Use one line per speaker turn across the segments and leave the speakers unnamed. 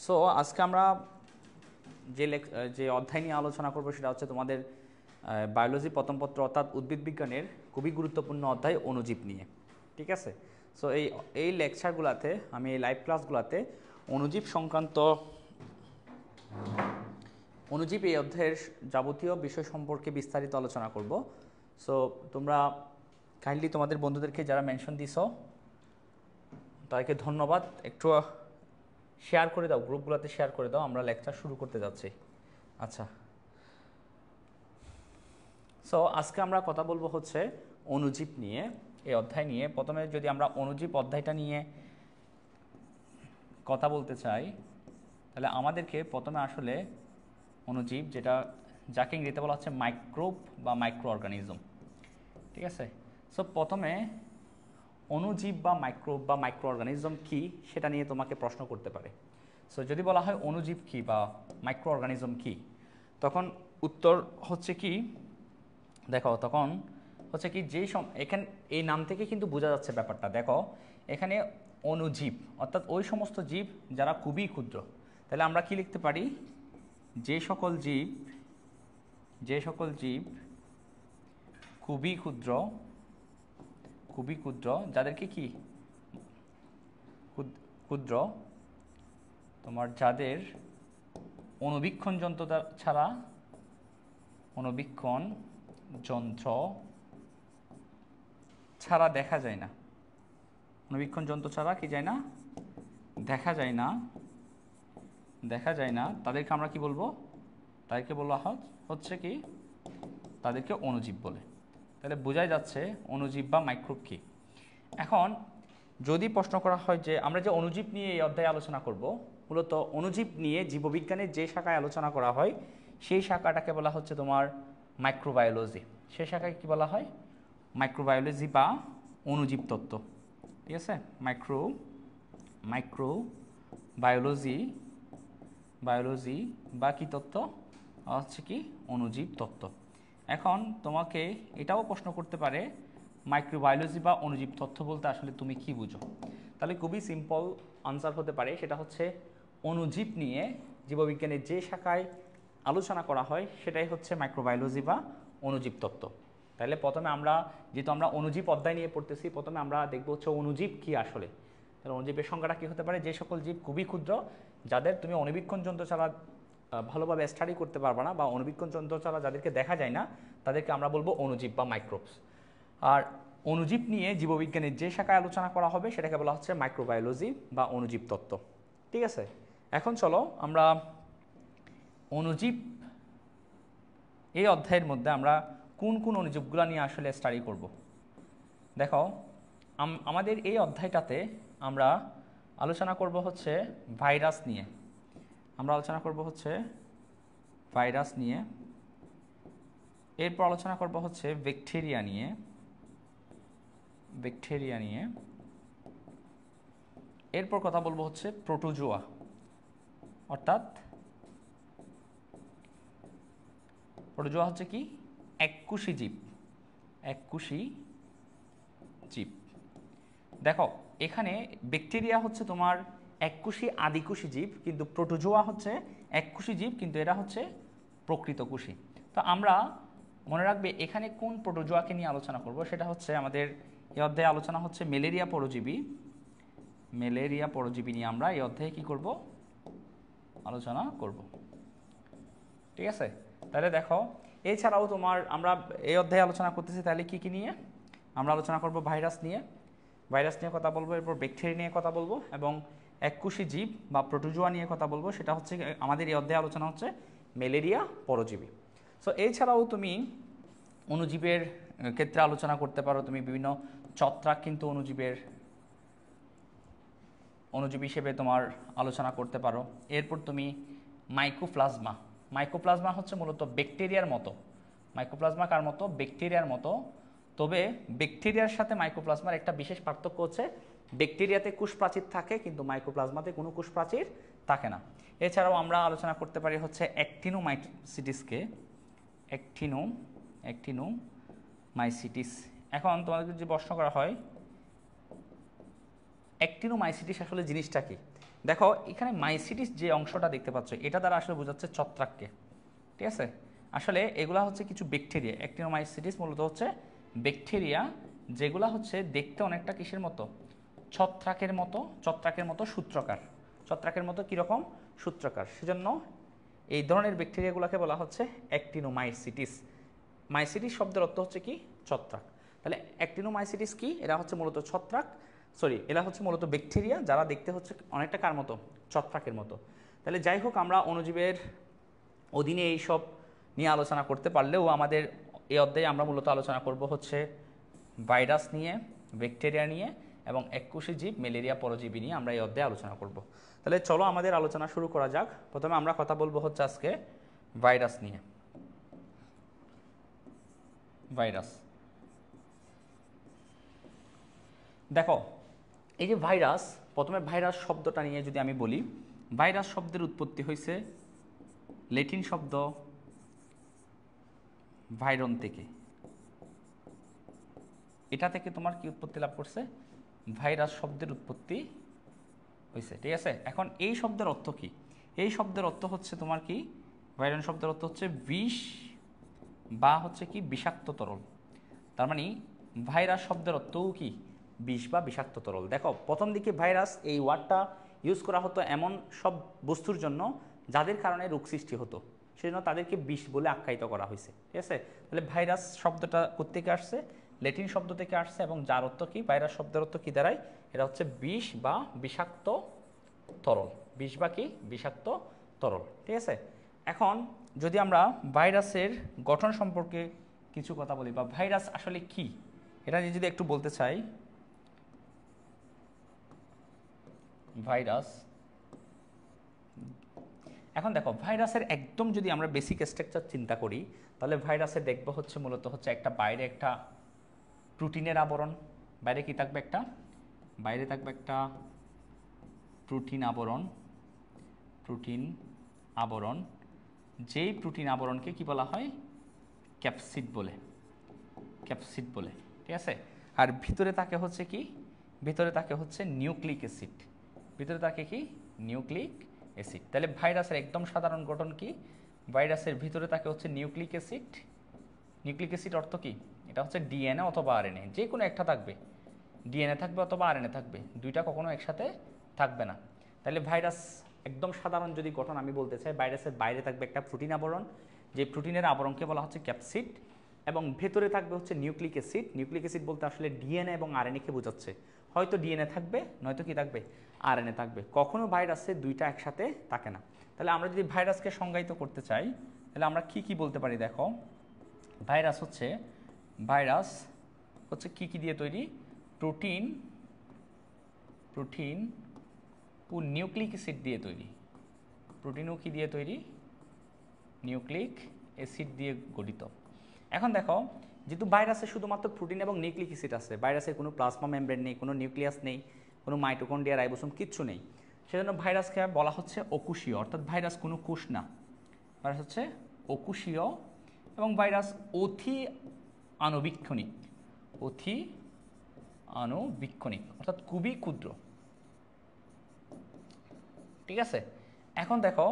So আজকে আমরা যে অধ্যায় নিয়ে আলোচনা করবো সেটা হচ্ছে তোমাদের বায়োলজি প্রথম পত্র অর্থাৎ উদ্ভিদ বিজ্ঞানের খুবই গুরুত্বপূর্ণ অধ্যায় অণুজীব নিয়ে। ঠিক আছে। সো এই লেকচারগুলোতে আমি এই লাইভ ক্লাসগুলোতে অণুজীব সংক্রান্ত অণুজীব এই অধ্যায়ের যাবতীয় বিষয় সম্পর্কে বিস্তারিত আলোচনা করব। সো তোমরা কাইন্ডলি তোমাদের বন্ধুদেরকে যারা মেনশন দিছো তাদেরকে ধন্যবাদ, একটু শেয়ার করে দাও, গ্রুপগুলোতে শেয়ার করে দাও, আমরা লেকচার শুরু করতে যাচ্ছি। আচ্ছা, সো আজকে আমরা কথা বলবো হচ্ছে অণুজীব নিয়ে, এই অধ্যায় নিয়ে। প্রথমে যদি আমরা অণুজীব অধ্যায়টা নিয়ে কথা বলতে চাই তাহলে আমাদেরকে প্রথমে আসলে অণুজীব, যাকে ইংরেজিতে বলা হচ্ছে মাইক্রোব বা মাইক্রো অর্গানিজম। ঠিক আছে। সো প্রথমে অণুজীব বা মাইক্রো অর্গানিজম কী সেটা নিয়ে তোমাকে প্রশ্ন করতে পারে। সো যদি বলা হয় অণুজীব কী বা মাইক্রো অর্গানিজম কী, তখন উত্তর হচ্ছে কি, দেখো তখন হচ্ছে কি এখানে এই নাম থেকে কিন্তু বোঝা যাচ্ছে ব্যাপারটা। দেখো এখানে অণুজীব অর্থাৎ ওই সমস্ত জীব যারা খুবই ক্ষুদ্র। তাহলে আমরা কি লিখতে পারি, যে সকল জীব খুবই ক্ষুদ্র, যাদেরকে কি ক্ষুদ্র, তোমার যাদের অণুবীক্ষণ যন্ত্র ছাড়া দেখা যায় না, অণুবীক্ষণ যন্ত্র ছাড়া কি যায় না, দেখা যায় না, তাদেরকে আমরা কি বলবো, তাদেরকে বলা হচ্ছে কি, তাদেরকে অণুজীব বলে। তাহলে বোঝাই যাচ্ছে অণুজীব বা মাইক্রোব কি। এখন যদি প্রশ্ন করা হয় যে আমরা যে অণুজীব নিয়ে এই অধ্যায়ে আলোচনা করব, মূলত অণুজীব নিয়ে জীববিজ্ঞানের যে শাখায় আলোচনা করা হয় সেই শাখাটাকে বলা হচ্ছে তোমার মাইক্রোবায়োলজি। সেই শাখায় কি বলা হয়, মাইক্রোবায়োলজি বা অণুজীব তত্ত্ব। ঠিক আছে, মাইক্রোবায়োলজি বা কি তত্ত্ব হচ্ছে কি, অণুজীব তত্ত্ব। এখন তোমাকে এটাও প্রশ্ন করতে পারে মাইক্রোবায়োলজি বা অণুজীব তত্ত্ব বলতে আসলে তুমি কি বুঝো। তাহলে খুবই সিম্পল আনসার হতে পারে, সেটা হচ্ছে অণুজীব নিয়ে জীববিজ্ঞানের যে শাখায় আলোচনা করা হয় সেটাই হচ্ছে মাইক্রোবায়োলজি বা অণুজীব তত্ত্ব। তাহলে প্রথমে যেহেতু আমরা অণুজীব অধ্যায় নিয়ে পড়তেছি, প্রথমে আমরা দেখব হচ্ছে অণুজীব কি আসলে। তাহলে অণুজীবের সংজ্ঞাটা কী হতে পারে, যে সকল জীব খুবই ক্ষুদ্র, যাদের তুমি অণুবীক্ষণ যন্ত্র ছাড়া ভালোভাবে স্টাডি করতে পারবে না, বা অণুবীক্ষণ যন্ত্র ছাড়া যাদেরকে দেখা যায় না, তাদেরকে আমরা বলবো অণুজীব বা মাইক্রোবস। আর অণুজীব নিয়ে জীববিজ্ঞানের যে শাখায় আলোচনা করা হবে সেটাকে বলা হচ্ছে মাইক্রোবায়োলজি বা অণুজীব তত্ত্ব। ঠিক আছে। এখন চলো আমরা অণুজীব এই অধ্যায়ের মধ্যে আমরা কোন কোন অণুজীবগুলো নিয়ে আসলে স্টাডি করব। দেখো আমাদের এই অধ্যায়টাতে আমরা আলোচনা করব হচ্ছে ভাইরাস নিয়ে। এরপর আলোচনা করব হচ্ছে ব্যাকটেরিয়া নিয়ে। এরপর কথা বলবো হচ্ছে প্রোটোজোয়া, অর্থাৎ প্রোটোজোয়া হচ্ছে কি, এককোষী জীব। দেখো এখানে ব্যাকটেরিয়া হচ্ছে তোমার এককোষী আদিকোষী জীব, কিন্তু প্রোটোজোয়া হচ্ছে এককোষী জীব কিন্তু এরা হচ্ছে প্রকৃতকোষী। তো আমরা মনে রাখবে এখানে কোন প্রোটোজোয়াকে নিয়ে আলোচনা করব, সেটা হচ্ছে আমাদের এই অধ্যায়ে আলোচনা হচ্ছে ম্যালেরিয়া পরজীবী নিয়ে আমরা এই অধ্যায়ে কি করব, আলোচনা করব। ঠিক আছে। তাহলে দেখো এছাড়াও আমরা এই অধ্যায়ে আলোচনা করতেছি, তাহলে কি নিয়ে আমরা আলোচনা করব, ভাইরাস নিয়ে কথা বলবো, এরপর ব্যাকটেরিয়া নিয়ে কথা বলবো, এবং এককোষী জীব বা প্রোটোজোয়া নিয়ে কথা বলবো। সেটা হচ্ছে আমাদের এই অধ্যায়ে আলোচনা হচ্ছে ম্যালেরিয়া পরজীবী। সো এছাড়াও তুমি অণুজীবের ক্ষেত্রে আলোচনা করতে পারো, তুমি বিভিন্ন ছত্রাক কিন্তু অণুজীব হিসেবে তোমার আলোচনা করতে পারো। এরপর তুমি মাইকোপ্লাজমা হচ্ছে মূলত ব্যাকটেরিয়ার মতো। মাইকোপ্লাজমা কার মতো, ব্যাকটেরিয়ার মতো। তবে ব্যাকটেরিয়ার সাথে মাইকোপ্লাজমার একটা বিশেষ পার্থক্য হচ্ছে, ব্যাকটেরিয়াতে কোষপ্রাচীর থাকে কিন্তু মাইকোপ্লাজমাতে কোনো কোষপ্রাচীর থাকে না। এছাড়াও আমরা আলোচনা করতে পারি হচ্ছে অ্যাক্টিনোমাইসিটিসকে। অ্যাক্টিনোমাইসিটিস। এখন তোমাদের যদি প্রশ্ন করা হয় অ্যাক্টিনোমাইসিটিস আসলে জিনিসটা কি? দেখো এখানে মাইসিটিস যে অংশটা দেখতে পাচ্ছ এটা দ্বারা আসলে বোঝাচ্ছে ছত্রাককে, ঠিক আছে? আসলে এগুলা হচ্ছে কিছু ব্যাকটেরিয়া। অ্যাক্টিনোমাইসিটিস মূলত হচ্ছে ব্যাকটেরিয়া যেগুলা হচ্ছে দেখতে অনেকটা কিসের মতো, ছত্রাকের মতো, ছত্রাকের মতো সূত্রকার, ছত্রাকের মতো কীরকম সূত্রকার। সেজন্য এই ধরনের ব্যাকটেরিয়াগুলোকে বলা হচ্ছে অ্যাক্টিনোমাইসিটিস। মাইসিটিস শব্দের অর্থ হচ্ছে কি, ছত্রাক। তাহলে অ্যাক্টিনোমাইসিটিস কি? এরা হচ্ছে মূলত ছত্রাক, এরা হচ্ছে মূলত ব্যাকটেরিয়া যারা দেখতে হচ্ছে অনেকটা কার মতো, ছত্রাকের মতো। তাহলে যাই হোক, আমরা অণুজীবের অধীনে এইসব নিয়ে আলোচনা করতে পারলেও আমাদের এই অধ্যায়ে আমরা মূলত আলোচনা করব হচ্ছে ভাইরাস নিয়ে, ব্যাকটেরিয়া নিয়ে এবং এককোষী জীব ম্যালেরিয়া পরজীবী নিয়ে আমরা এই অধ্যায়ে আলোচনা করব। তাহলে চলো আমাদের আলোচনা শুরু করা যাক। প্রথমে আমরা কথা বলবো হচ্ছে আজকে ভাইরাস নিয়ে। ভাইরাস, দেখো এই যে ভাইরাস, প্রথমে ভাইরাস শব্দটা নিয়ে যদি আমি বলি, ভাইরাস শব্দের উৎপত্তি হয়েছে ল্যাটিন শব্দ ভাইরন থেকে। এটা থেকে তোমার কি উৎপত্তি লাভ করছে, ভাইরাস শব্দের উৎপত্তি হয়েছে, ঠিক আছে? এখন এই শব্দের অর্থ কি? এই শব্দের অর্থ হচ্ছে তোমার কি, ভাইরন শব্দের অর্থ হচ্ছে বিষ বা হচ্ছে কি বিষাক্ত তরল। তার মানে ভাইরাস শব্দের অর্থও কি, বিষ বা বিষাক্ত তরল। দেখো প্রথম দিকে ভাইরাস এই ওয়ার্ডটা ইউজ করা হতো এমন সব বস্তুর জন্য যাদের কারণে রোগ সৃষ্টি হতো, সেজন্য তাদেরকে বিষ বলে আখ্যায়িত করা হয়েছে, ঠিক আছে? তাহলে ভাইরাস শব্দটা কোত্থেকে আসছে, ল্যাটিন শব্দ থেকে আসছে, এবং যার অর্থ কি, ভাইরাস শব্দের অর্থ কি দাঁড়ায়, এটা হচ্ছে বিষ বা বিষাক্ত তরল, বিষ বা কি বিষাক্ত তরল, ঠিক আছে? এখন যদি আমরা ভাইরাসের গঠন সম্পর্কে কিছু কথা বলি, বা ভাইরাস আসলে কি এটা যদি একটু বলতে চাই। ভাইরাস, এখন দেখো ভাইরাসের একদম যদি আমরা বেসিক স্ট্রাকচার চিন্তা করি, তাহলে ভাইরাসের দেখবো হচ্ছে মূলত হচ্ছে একটা বাইরে একটা প্রোটিনের আবরণ, বাইরে কি থাকবে, একটা বাইরে থাকবে একটা প্রোটিন আবরণ, প্রোটিন আবরণ, যেই প্রোটিন আবরণকে কি বলা হয়, ক্যাপসিড বলে, ক্যাপসিড বলে, ঠিক আছে? আর ভিতরে থাকে হচ্ছে কি, ভিতরে থাকে হচ্ছে নিউক্লিক অ্যাসিড, ভিতরে থাকে কি নিউক্লিক অ্যাসিড। তাহলে ভাইরাসের একদম সাধারণ গঠন কি, ভাইরাসের ভিতরে থাকে হচ্ছে নিউক্লিক অ্যাসিড। নিউক্লিক অ্যাসিড অর্থ কি, এটা হচ্ছে ডিএনএ অথবা আরএনএ, যে কোনো একটা থাকবে, ডিএনএ থাকবে অথবা আরএনএ থাকবে, দুইটা কখনো একসাথে থাকবে না। তাহলে ভাইরাস একদম সাধারণ যদি গঠন আমি বলতে চাই, ভাইরাসের বাইরে থাকবে একটা প্রোটিন আবরণ, যে প্রোটিনের আবরণকে বলা হচ্ছে ক্যাপসিড, এবং ভেতরে থাকবে হচ্ছে নিউক্লিক অ্যাসিড। নিউক্লিক অ্যাসিড বলতে আসলে ডিএনএ এবং আরএনএকে বোঝাচ্ছে, হয়তো ডিএনএ থাকবে নয়তো কি থাকবে, আরএনএ থাকবে, কখনো ভাইরাসে দুইটা একসাথে থাকে না। তাহলে আমরা যদি ভাইরাসকে সংজ্ঞায়িত করতে চাই, তাহলে আমরা কি কি বলতে পারি, দেখো ভাইরাস হচ্ছে, ভাইরাস হচ্ছে কি কি দিয়ে তৈরি, প্রোটিন, প্রোটিন ও নিউক্লিক অ্যাসিড দিয়ে তৈরি, প্রোটিন ও কি দিয়ে তৈরি, নিউক্লিক অ্যাসিড দিয়ে গঠিত। এখন দেখো যেহেতু ভাইরাসে শুধুমাত্র প্রোটিন এবং নিউক্লিক অ্যাসিড আছে, ভাইরাসের কোনো প্লাজমা মেমব্রেন নেই, কোনো নিউক্লিয়াস নেই, কোনো মাইটোকন্ড্রিয়া, রাইবোসোম কিচ্ছু নেই, সেজন্য ভাইরাসকে বলা হচ্ছে অকোষীয়, অর্থাৎ ভাইরাস কোনো কোষ না, ভাইরাস হচ্ছে অকোষীয়, এবং ভাইরাস অতি আণুবীক্ষণিক, অতি আণুবীক্ষণিক অর্থাৎ খুবই ক্ষুদ্র, ঠিক আছে? এখন দেখো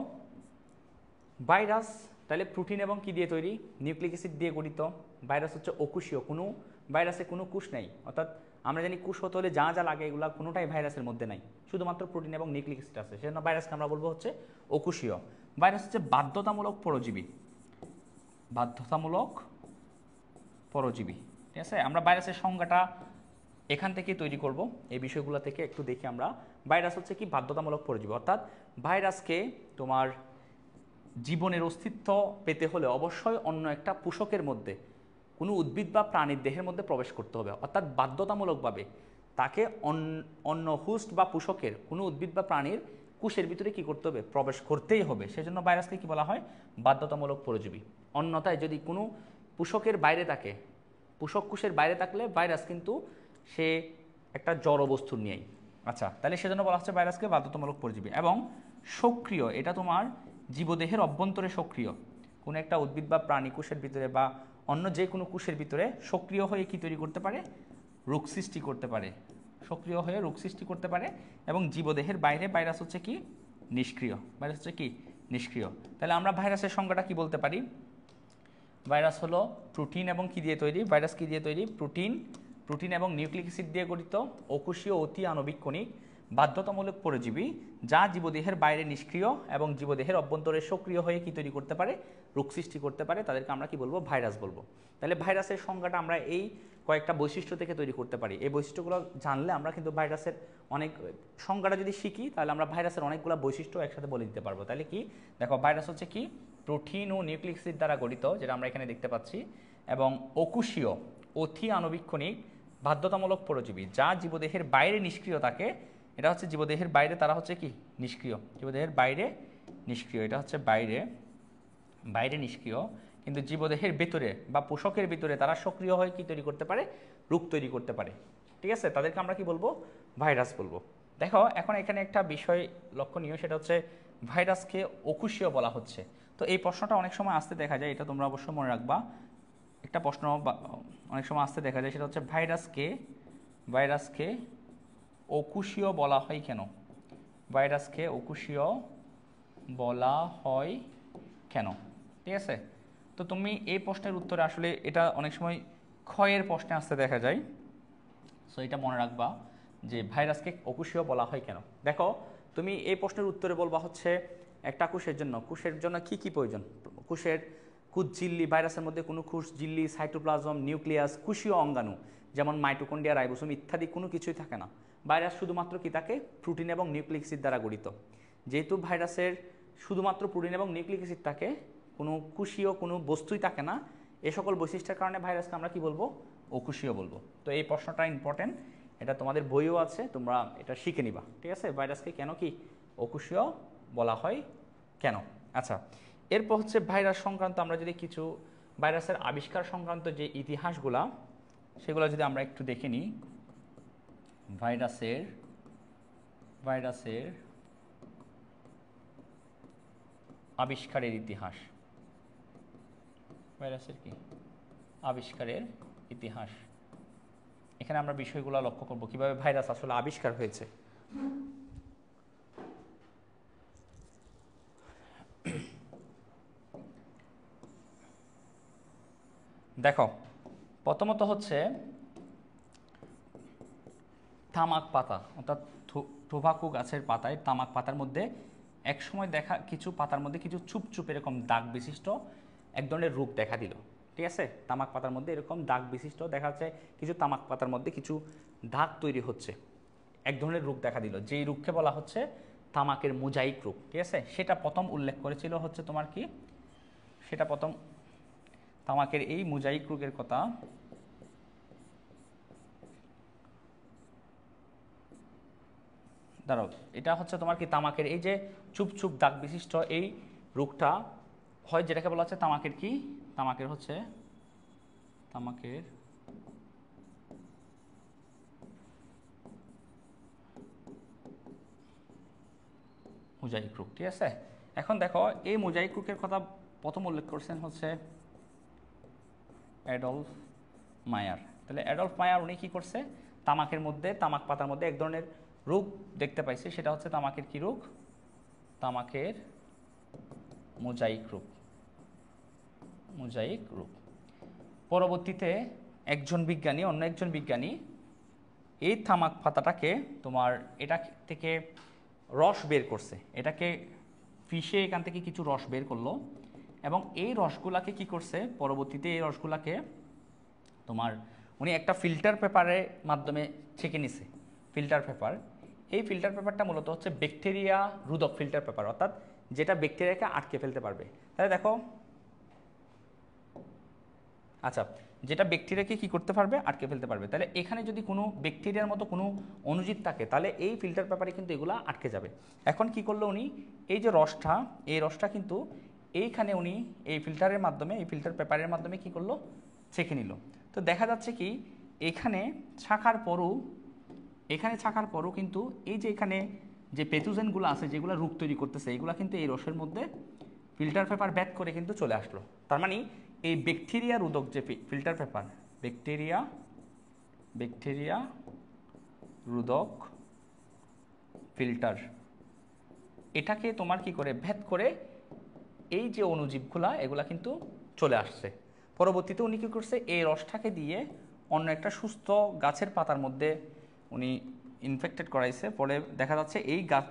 ভাইরাস তাহলে প্রোটিন এবং কি দিয়ে তৈরি, নিউক্লিক অ্যাসিড দিয়ে গঠিত, ভাইরাস হচ্ছে অকোষীয়, কোনো ভাইরাসে কোনো কোষ নেই, অর্থাৎ আমরা জানি কোষ হতে হলে যা যা লাগে এগুলো কোনোটাই ভাইরাসের মধ্যে নাই, শুধুমাত্র প্রোটিন এবং নিউক্লিক অ্যাসিড আছে, সেজন্য ভাইরাসকে আমরা বলবো হচ্ছে অকোষীয়। ভাইরাস হচ্ছে বাধ্যতামূলক পরজীবী, বাধ্যতামূলক পরজীবী, ঠিক আছে? আমরা ভাইরাসের সংজ্ঞাটা এখান থেকে তৈরি করব, এই বিষয়গুলো থেকে একটু দেখি আমরা। ভাইরাস হচ্ছে কি বাধ্যতামূলক পরজীবী, অর্থাৎ ভাইরাসকে তোমার জীবনের অস্তিত্ব পেতে হলে অবশ্যই অন্য একটা পোষকের মধ্যে, কোনো উদ্ভিদ বা প্রাণীর দেহের মধ্যে প্রবেশ করতে হবে, অর্থাৎ বাধ্যতামূলকভাবে তাকে অন্য হোস্ট বা পোষকের কোনো উদ্ভিদ বা প্রাণীর কোষের ভিতরে কি করতে হবে, প্রবেশ করতেই হবে, সেজন্য ভাইরাসকে কি বলা হয়, বাধ্যতামূলক পরজীবী। অন্যথায় যদি কোনো পোষকের বাইরে থাকে, পোষক কোষের বাইরে থাকলে ভাইরাস কিন্তু সে একটা জড় বস্তু নিয়েই, আচ্ছা, তাহলে সেজন্য বলা হচ্ছে ভাইরাসকে বাধ্যতামূলক পরজীবী। এবং সক্রিয়, এটা তোমার জীবদেহের অভ্যন্তরে সক্রিয়, কোনো একটা উদ্ভিদ বা প্রাণী কোষের ভিতরে বা অন্য যে কোনো কোষের ভিতরে সক্রিয় হয়ে কি তৈরি করতে পারে, রোগ সৃষ্টি করতে পারে, সক্রিয় হয়ে রোগ সৃষ্টি করতে পারে, এবং জীবদেহের বাইরে ভাইরাস হচ্ছে কি নিষ্ক্রিয়, ভাইরাস হচ্ছে কি নিষ্ক্রিয়। তাহলে আমরা ভাইরাসের সংজ্ঞাটা কি বলতে পারি? ভাইরাস হলো প্রোটিন এবং কি দিয়ে তৈরি? ভাইরাস কি দিয়ে তৈরি? প্রোটিন এবং নিউক্লিক অ্যাসিড দিয়ে গঠিত অকোষীয় অতি আণবিক কণিক বাধ্যতামূলক পরজীবী, যা জীবদেহের বাইরে নিষ্ক্রিয় এবং জীবদেহের অভ্যন্তরে সক্রিয় হয়ে কি তৈরি করতে পারে? রোগ সৃষ্টি করতে পারে। তাদেরকে আমরা কি বলবো? ভাইরাস বলবো। তাহলে ভাইরাসের সংজ্ঞাটা আমরা এই কয়েকটা বৈশিষ্ট্য থেকে তৈরি করতে পারি। এই বৈশিষ্ট্যগুলো জানলে আমরা কিন্তু ভাইরাসের অনেক সংজ্ঞাটা যদি শিখি, তাহলে আমরা ভাইরাসের অনেকগুলো বৈশিষ্ট্য একসাথে বলে দিতে পারবো। তাহলে কি দেখো, ভাইরাস হচ্ছে কি প্রোটিন ও নিউক্লিক অ্যাসিড দ্বারা গঠিত, যেটা আমরা এখানে দেখতে পাচ্ছি, এবং অকোষীয় অতি আণবিক কণিক বাধ্যতামূলক পরজীবী, যা জীবদেহের বাইরে নিষ্ক্রিয় থাকে। এটা হচ্ছে জীবদেহের বাইরে, তারা হচ্ছে কি নিষ্ক্রিয়, জীবদেহের বাইরে নিষ্ক্রিয়, এটা হচ্ছে বাইরে নিষ্ক্রিয়, কিন্তু জীবদেহের ভিতরে বা পোষকের ভিতরে তারা সক্রিয় হয়ে কি তৈরি করতে পারে? রোগ তৈরি করতে পারে। ঠিক আছে, তাদেরকে আমরা কি বলবো? ভাইরাস বলবো। দেখো এখন এখানে একটা বিষয় লক্ষণীয়, সেটা হচ্ছে ভাইরাসকে অকোষীয় বলা হচ্ছে। তো এই প্রশ্নটা অনেক সময় আসতে দেখা যায়, এটা তোমরা অবশ্যই মনে রাখবা। একটা প্রশ্ন অনেক সময় আসতে দেখা যায়, সেটা হচ্ছে ভাইরাসকে অকোষীয় বলা হয় কেন? ভাইরাসকে অকোষীয় বলা হয় কেন? ঠিক আছে, তো তুমি এই প্রশ্নের উত্তরে আসলে এটা অনেক সময় ক্ষয়ের প্রশ্নে আসতে দেখা যায়। সো এটা মনে রাখবা যে ভাইরাসকে অকোষীয় বলা হয় কেন। দেখো তুমি এই প্রশ্নের উত্তরে বলবা হচ্ছে একটা কোষের জন্য কি কি প্রয়োজন? কোষ ঝিল্লি, ভাইরাসের মধ্যে কোনো কোষ ঝিল্লি, সাইটোপ্লাজম, নিউক্লিয়াস, কোষীয় অঙ্গাণু যেমন মাইটোকন্ড্রিয়া, রাইবোসোম ইত্যাদি কোনো কিছুই থাকে না। ভাইরাস শুধুমাত্র কি থাকে? প্রোটিন এবং নিউক্লিক অ্যাসিড দ্বারা গঠিত। যেহেতু ভাইরাসের শুধুমাত্র প্রোটিন এবং নিউক্লিক অ্যাসিড থাকে, কোনো কোষীয় কোনো বস্তুই থাকে না, এ সকল বৈশিষ্ট্যের কারণে ভাইরাসকে আমরা কি বলবো? অকোষীয় বলবো। তো এই প্রশ্নটা ইম্পর্টেন্ট, এটা তোমাদের বইও আছে, তোমরা এটা শিখে নিবা। ঠিক আছে, ভাইরাসকে কেন কি অকোষীয় বলা হয় কেন? আচ্ছা, এরপর হচ্ছে ভাইরাস সংক্রান্ত আমরা যদি কিছু ভাইরাসের আবিষ্কার সংক্রান্ত যে ইতিহাসগুলা, সেগুলো যদি আমরা একটু দেখে নিই। ভাইরাসের আবিষ্কারের ইতিহাস, ভাইরাসের কি আবিষ্কারের ইতিহাস, এখানে আমরা বিষয়গুলো লক্ষ্য করব কিভাবে ভাইরাস আসলে আবিষ্কার হয়েছে। দেখো প্রথমত হচ্ছে তামাক পাতা, অর্থাৎ টোবাকো গাছের পাতায়, তামাক পাতার মধ্যে একসময় দেখা কিছু পাতার মধ্যে কিছু চুপচুপ এরকম দাগ বিশিষ্ট এক ধরনের রোগ দেখা দিল। ঠিক আছে, তামাক পাতার মধ্যে এরকম দাগ বিশিষ্ট দেখা যাচ্ছে, কিছু তামাক পাতার মধ্যে কিছু দাগ তৈরি হচ্ছে, এক ধরনের রোগ দেখা দিল, যেই রোগকে বলা হচ্ছে তামাকের মোজাইক রোগ। ঠিক আছে, সেটা প্রথম উল্লেখ করেছিল হচ্ছে তোমার কি, সেটা প্রথম তামাকের এই মোজাইক রোগের কথা দাঁড়াও, এটা হচ্ছে তোমার কি তামাকের এই যে চুপচুপ দাগ বিশিষ্ট এই রোগটা হয়, যেটাকে বলা হচ্ছে তামাকের কি, তামাকের মোজাইক রোগ। ঠিক আছে, এখন দেখো এই মোজাইক রোগের কথা প্রথম উল্লেখ করছেন হচ্ছে অ্যাডলফ মায়ার। তাহলে অ্যাডলফ মায়ার উনি কি করছে? তামাকের মধ্যে, তামাক পাতার মধ্যে এক ধরনের রোগ দেখতে পাইছে, সেটা হচ্ছে তামাকের কি রোগ? তামাকের মোজাইক রোগ। পরবর্তীতে অন্য একজন বিজ্ঞানী এই তামাক পাতাটাকে তোমার এটা থেকে রস বের করছে, এটাকে ফিশে এখান থেকে কিছু রস বের করলো, এবং এই রসগুলাকে কি করছে পরবর্তীতে, এই রসগুলাকে তোমার উনি একটা ফিল্টার পেপারের মাধ্যমে ছেঁকে নিছে। এই ফিল্টার পেপারটা মূলত হচ্ছে ব্যাকটেরিয়া রোধক ফিল্টার পেপার, অর্থাৎ যেটা ব্যাকটেরিয়াকে আটকে ফেলতে পারবে। তাহলে দেখো, আচ্ছা, যেটা ব্যাকটেরিয়াকে কি করতে পারবে? আটকে ফেলতে পারবে। তাহলে এখানে যদি কোনো ব্যাকটেরিয়ার মতো কোনো অণুজীব থাকে, তাহলে এই ফিল্টার পেপারে কিন্তু এগুলো আটকে যাবে। এখন কি করলো উনি? এই যে রসটা, এই রসটা কিন্তু এইখানে উনি এই ফিল্টার পেপারের মাধ্যমে কি করলো? ছেঁকে নিল। তো দেখা যাচ্ছে কি এখানে ছাকার পরও কিন্তু এই যে এখানে যে প্যাথোজেনগুলো আছে, যেগুলো রোগ তৈরি করতেছে, এগুলো কিন্তু এই রসের মধ্যে ফিল্টার পেপার ব্যাক করে কিন্তু চলে আসলো। তার মানে এই ব্যাকটেরিয়া রোধক যে ফিল্টার পেপার, ব্যাকটেরিয়া রোধক ফিল্টার, এটাকে তোমার কি করে ভেদ করে এই যে অণুজীবগুলা এগুলা কিন্তু চলে আসছে। পরবর্তীতে উনি কী করছে, এই রসটাকে দিয়ে অন্য একটা সুস্থ গাছের পাতার মধ্যে উনি ইনফেক্টেড করাইছে, পরে দেখা যাচ্ছে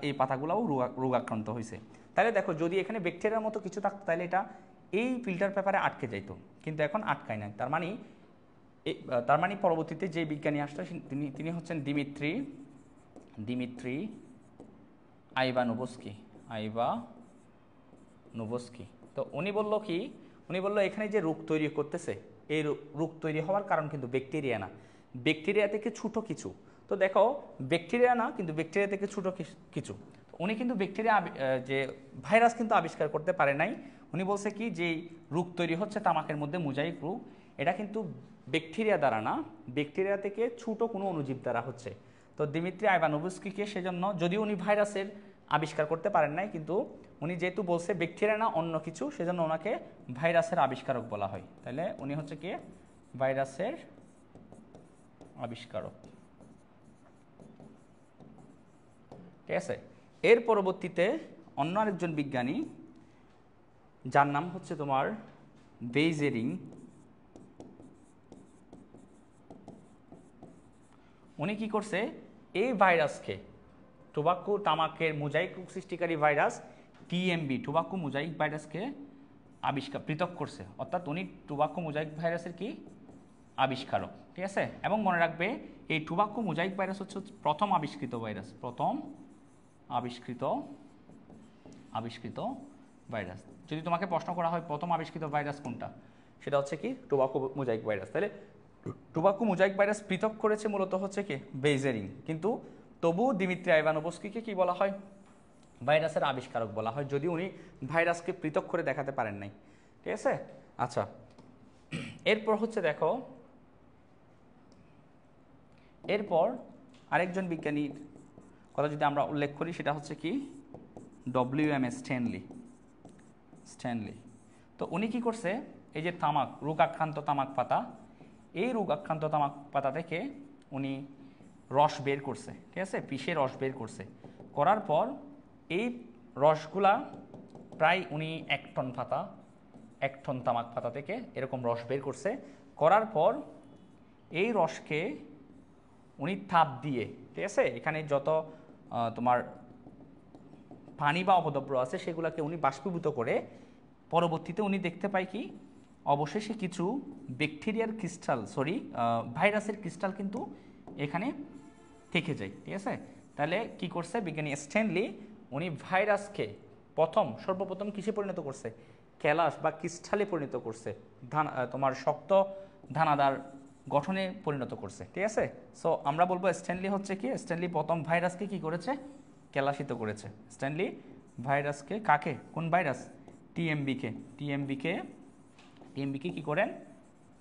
এই পাতাগুলোও রোগাক্রান্ত হয়েছে। তাহলে দেখো, যদি এখানে ব্যাকটেরিয়ার মতো কিছু থাকতো তাহলে এটা এই ফিল্টার পেপারে আটকে যাইতো, কিন্তু এখন আটকায় নাই। তার মানে পরবর্তীতে যে বিজ্ঞানী আসতো তিনি হচ্ছেন দিমিত্রি আইভানোভস্কি। তো উনি বলল এখানে যে রোগ তৈরি করতেছে, এই রোগ তৈরি হওয়ার কারণ কিন্তু ব্যাকটেরিয়া না, ব্যাকটেরিয়া থেকে ছোট কিছু। তো দেখো, ব্যাকটেরিয়া না, কিন্তু ব্যাকটেরিয়া থেকে ছোট কিছু। উনি কিন্তু যে ভাইরাস কিন্তু আবিষ্কার করতে পারে নাই। উনি বলছে কি, যে রোগ তৈরি হচ্ছে তামাকের মধ্যে মোজাইক রোগ, এটা কিন্তু ব্যাকটেরিয়া দ্বারা না, ব্যাকটেরিয়া থেকে ছোট কোনো অণুজীব দ্বারা হচ্ছে। তো দিমিত্রি আইভানোভস্কিকে সেজন্য, যদিও উনি ভাইরাসের আবিষ্কার করতে পারেন নাই, কিন্তু উনি যেহেতু বলছে ব্যাকটেরিয়া না অন্য কিছু, সেজন্য ওনাকে ভাইরাসের আবিষ্কারক বলা হয়। তাহলে উনি হচ্ছে কি ভাইরাসের আবিষ্কারক, ঠিক আছে। এর পরবর্তীতে অন্য আরেকজন বিজ্ঞানী, যার নাম হচ্ছে তোমার বেইজেরিং, উনি কি করছে, এই ভাইরাসকে, তামাকের মোজাইক রোগ সৃষ্টিকারী ভাইরাস টিএমবি, টোবাকো মোজাইক ভাইরাসকে পৃথক করছে। অর্থাৎ উনি টোবাকো মোজাইক ভাইরাসের কি আবিষ্কারক, ঠিক আছে। এবং মনে রাখবে, এই টোবাকো মোজাইক ভাইরাস হচ্ছে প্রথম আবিষ্কৃত ভাইরাস। যদি তোমাকে প্রশ্ন করা হয় প্রথম আবিষ্কৃত ভাইরাস কোনটা, সেটা হচ্ছে কি টোবাকো মোজাইক ভাইরাস। তাহলে টোবাকো মোজাইক ভাইরাস পৃথক করেছে মূলত হচ্ছে কি বেইজেরিং, কিন্তু তবুও দিমিত্রি আইভানোভস্কিকে কি বলা হয়, ভাইরাসের আবিষ্কারক বলা হয়, যদি উনি ভাইরাসকে পৃথক করে দেখাতে পারেন নাই, ঠিক আছে। আচ্ছা, এরপর হচ্ছে দেখো, এরপর আরেকজন বিজ্ঞানীর কথা যদি আমরা উল্লেখ করি, সেটা হচ্ছে কি WM স্ট্যানলি। তো উনি কি করছে, এই যে রোগাক্রান্ত তামাক পাতা, এই রোগাক্রান্ত তামাক পাতা থেকে উনি রস বের করছে, ঠিক আছে, পিষে রস বের করছে। করার পর এই রসগুলা প্রায় উনি 1 টন তামাক পাতা থেকে এরকম রস বের করছে। করার পর এই রসকে উনি তাপ দিয়ে, ঠিক আছে, এখানে যত তোমার পানি বা অপদ্রব্য আছে সেগুলোকে উনি বাষ্পীভূত করে, পরবর্তীতে উনি দেখতে পায় কি, অবশেষে কিছু ভাইরাসের ক্রিস্টাল কিন্তু এখানে থেকে যায়, ঠিক আছে। তাহলে কি করছে বিজ্ঞানী স্ট্যানলি, উনি ভাইরাসকে সর্বপ্রথম কিসে পরিণত করছে, ক্যালাস বা ক্রিস্টালে পরিণত করছে, তোমার শক্ত দানাদার গঠনে পরিণত করছে, ঠিক আছে। সো আমরা বলবো স্ট্যানলি প্রথম ভাইরাসকে কি করেছে, ক্যালাসিত করেছে। স্ট্যানলি ভাইরাসকে, কোন ভাইরাস, টিএমবিকে কি করেন,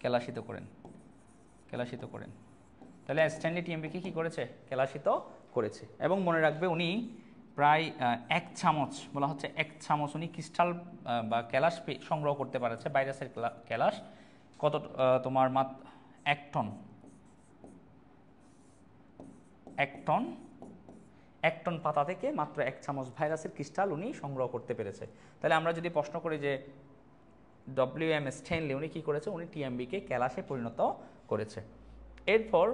ক্যালাসিত করেন। তাহলে স্ট্যানলি টিএমবিকে কি করেছে, ক্যালাসিত করেছে। এবং মনে রাখবে, উনি প্রায় 1 চামচ, বলা হচ্ছে 1 চামচ উনি ক্রিস্টাল বা ক্যালাস সংগ্রহ করতে পারেছে, ভাইরাসের ক্যালাস কত, তোমার 1 টন পাতা থেকে মাত্র 1 চামচ ভাইরাসের ক্রিস্টাল উনি সংগ্রহ করতে পেরেছে। তাহলে আমরা যদি প্রশ্ন করি যে WM স্ট্যানলি উনি কি করেছে, উনি টিএমবিকে ক্যালাসে পরিণত করেছে। এরপর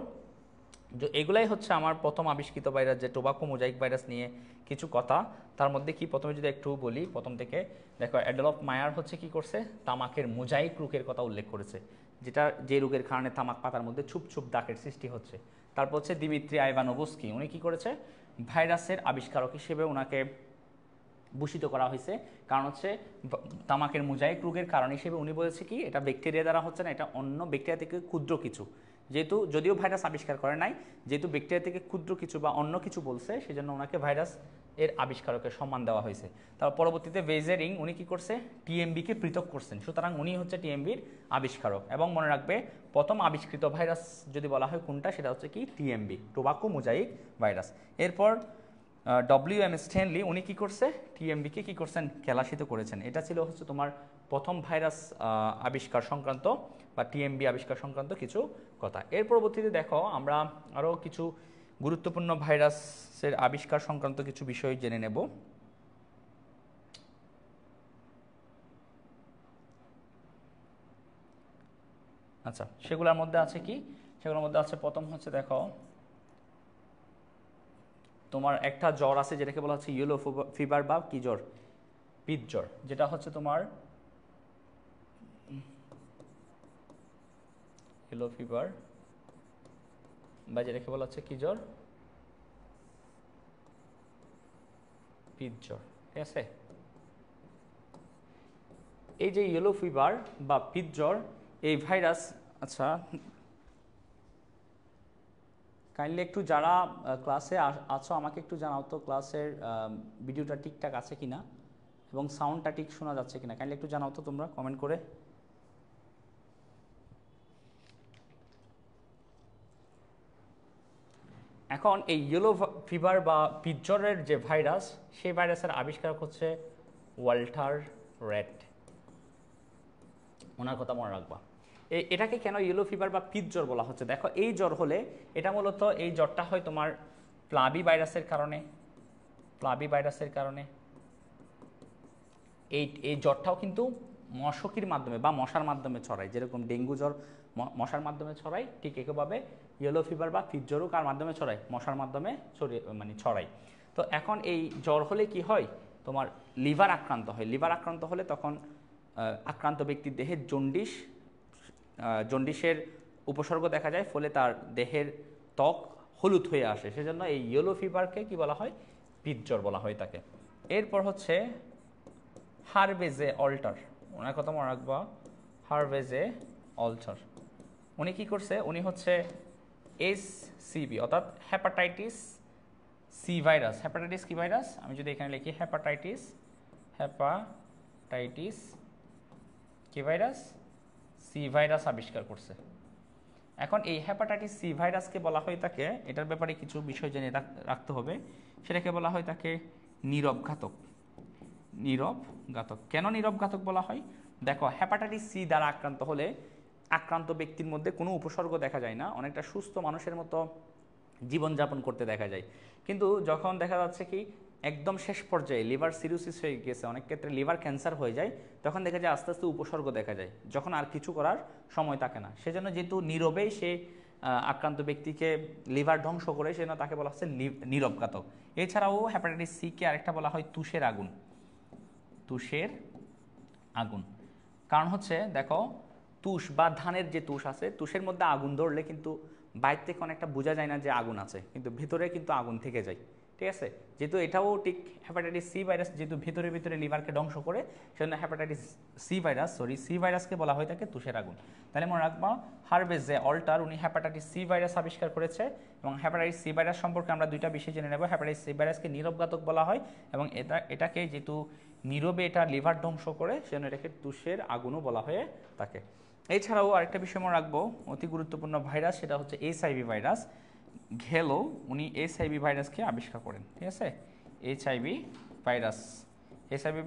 এগুলাই হচ্ছে আমার প্রথম আবিষ্কৃত ভাইরাস, যে টোবাকো মোজাইক ভাইরাস নিয়ে কিছু কথা। তার মধ্যে কি, প্রথমে যদি একটু বলি, প্রথম থেকে দেখো, অ্যাডলফ মায়ার হচ্ছে কি করছে, তামাকের মোজাইক রোগের কথা উল্লেখ করেছে, যে রোগের কারণে তামাক পাতার মধ্যে ছুপ দাগের সৃষ্টি হচ্ছে। তারপর হচ্ছে দিমিত্রি আইভানোভস্কি, উনি কি করেছে, ভাইরাসের আবিষ্কারক হিসেবে ওনাকে ভূষিত করা হয়েছে। কারণ হচ্ছে তামাকের মোজাইক রোগের কারণ হিসেবে উনি বলেছে কি, এটা ব্যাকটেরিয়া দ্বারা হচ্ছে না, এটা অন্য ব্যাকটেরিয়া থেকে ক্ষুদ্র কিছু, যদিও ভাইরাস আবিষ্কার করে নাই, যেহেতু ব্যাকটেরিয়া থেকে ক্ষুদ্র কিছু বা অন্য কিছু বলছে, সেজন্য ওনাকে ভাইরাস এর আবিষ্কারকের সম্মান দেওয়া হয়েছে। তারপর পরবর্তীতে বেইজেরিং উনি কি করছে, টিএমবিকে পৃথক করছেন, সুতরাং উনি হচ্ছে টিএমবির আবিষ্কারক। এবং মনে রাখবে, প্রথম আবিষ্কৃত ভাইরাস যদি বলা হয় কোনটা, সেটা হচ্ছে কি টিএমবি, টোবাকো মোজাইক ভাইরাস। এরপর WM স্ট্যানলি উনি কি করছে, টিএমবিকে কি করছেন, ক্যালাসিত করেছেন। এটা ছিল হচ্ছে তোমার প্রথম ভাইরাস আবিষ্কার সংক্রান্ত বা টিএমবি আবিষ্কার সংক্রান্ত কিছু কথা। এর পরবর্তীতে দেখো, আমরা আরও কিছু গুরুত্বপূর্ণ ভাইরাসের আবিষ্কার সংক্রান্ত কিছু বিষয় জেনে নেব। আচ্ছা, সেগুলোর মধ্যে আছে কি? সেগুলোর মধ্যে আছে, প্রথম হচ্ছে দেখো, তোমার একটা জ্বর আছে যেটাকে বলা হচ্ছে ইয়েলো ফিভার বা কি জ্বর, পিত জ্বর, যেটা হচ্ছে তোমার ইয়েলো ফিভার বা যেটাকে বলা হচ্ছে কি জ্বর, পিত জ্বর। ঠিক আছে, এই যে ইয়েলো ফিভার বা পিত জ্বর, এই ভাইরাস, আচ্ছা কাইন্ডলি একটু যারা ক্লাসে আছো আমাকে একটু জানাও তো ক্লাসের ভিডিওটা ঠিকঠাক আছে কিনা এবং সাউন্ডটা ঠিক শোনা যাচ্ছে কিনা, কাইন্ডলি একটু জানাও তো তোমরা কমেন্ট করে। এখন এই ইয়েলো ফিভার বা পিতজ্বরের যে ভাইরাস, সেই ভাইরাসের আবিষ্কারক হচ্ছে ওয়াল্টার রেড। ওনার কথা মনে রাখবা। এটাকে কেন ইয়েলো ফিভার বা পিতজ্বর বলা হচ্ছে? দেখো, এই জ্বর হলে এটা মূলত, এই জ্বরটা হয় তোমার প্লাবি ভাইরাসের কারণে, প্লাবি ভাইরাসের কারণে। এই জ্বরটাও কিন্তু মশকির মাধ্যমে বা মশার মাধ্যমে ছড়ায়, যেরকম ডেঙ্গু জ্বর মশার মাধ্যমে ছড়ায়, ঠিক একইভাবে ইয়েলো ফিভার বা পিতজ্বরও কার মাধ্যমে ছড়ায়? মশার মাধ্যমে ছড়ায়। তো এখন এই জ্বর হলে কি হয়, তোমার লিভার আক্রান্ত হয়। লিভার আক্রান্ত হলে তখন আক্রান্ত ব্যক্তির দেহে জন্ডিসের উপসর্গ দেখা যায়, ফলে তার দেহের ত্বক হলুদ হয়ে আসে। সেজন্য এই ইয়েলো ফিভারকে কি বলা হয়? পিতজ্বর বলা হয় তাকে। এরপর হচ্ছে হারভেজে অল্টার, ওনার কথা মনে রাখবা, হারভেজে অল্টার। উনি কি করছে? উনি হচ্ছে HCV অর্থাৎ হেপাটাইটিস সি ভাইরাস। হেপাটাইটিস কি ভাইরাস? আমি যদি এখানে লিখি হেপাটাইটিস কি ভাইরাস? সি ভাইরাস আবিষ্কার করছে। এখন এই হেপাটাইটিস সি ভাইরাসকে বলা হয় তাকে, এটার ব্যাপারে কিছু বিষয় জেনে রাখতে হবে, সেটাকে বলা হয় তাকে নীরব ঘাতক। নীরব ঘাতক। কেন নীরব ঘাতক বলা হয়? দেখো, হেপাটাইটিস সি দ্বারা আক্রান্ত হলে আক্রান্ত ব্যক্তির মধ্যে কোনো উপসর্গ দেখা যায় না, অনেকটা সুস্থ মানুষের মতো জীবনযাপন করতে দেখা যায়। কিন্তু যখন দেখা যাচ্ছে কি একদম শেষ পর্যায়ে লিভার সিরোসিস হয়ে গেছে, অনেক ক্ষেত্রে লিভার ক্যান্সার হয়ে যায়, তখন দেখা যায় আস্তে আস্তে উপসর্গ দেখা যায়, যখন আর কিছু করার সময় থাকে না। সেজন্য যেহেতু নীরবেই সে আক্রান্ত ব্যক্তিকে লিভার ধ্বংস করে, সেজন্য তাকে বলা হচ্ছে নীরব ঘাতক। এছাড়াও হেপাটাইটিস সিকে আরেকটা বলা হয় তুষের আগুন। তুষের আগুন, কারণ হচ্ছে দেখো, তুষ বা ধানের যে তুষ আছে, তুষের মধ্যে আগুন ধরলে কিন্তু বাইরে থেকে অনেকটা বোঝা যায় না যে আগুন আছে, কিন্তু ভেতরে কিন্তু আগুন থেকে যায়। ঠিক আছে, যেহেতু এটাও ঠিক হেপাটাইটিস সি ভাইরাস, যেহেতু ভেতরে ভেতরে লিভারকে ধ্বংস করে, সেজন্য হেপাটাইটিস সি ভাইরাসকে বলা হয় থাকে তুষের আগুন। তাহলে মনে রাখবা, হারভেজে অল্টার উনি হেপাটাইটিস সি ভাইরাস আবিষ্কার করেছে, এবং হেপাটাইটিস সি ভাইরাস সম্পর্কে আমরা দুইটা বিষয় জেনে নেব। হেপাটাইটিস সি ভাইরাসকে নীরবঘাতক বলা হয়, এবং এটাকে যেহেতু নীরবে এটা লিভার ধ্বংস করে, সেজন্য এটাকে তুষের আগুনও বলা হয়ে থাকে। এছাড়াও আরেকটা বিষয় মনে রাখবো, অতি গুরুত্বপূর্ণ ভাইরাস, সেটা হচ্ছে এইচআইভি ভাইরাস। ঘেলো উনি এইচআইভি ভাইরাসকে আবিষ্কার করেন। ঠিক আছে, এইচআইভি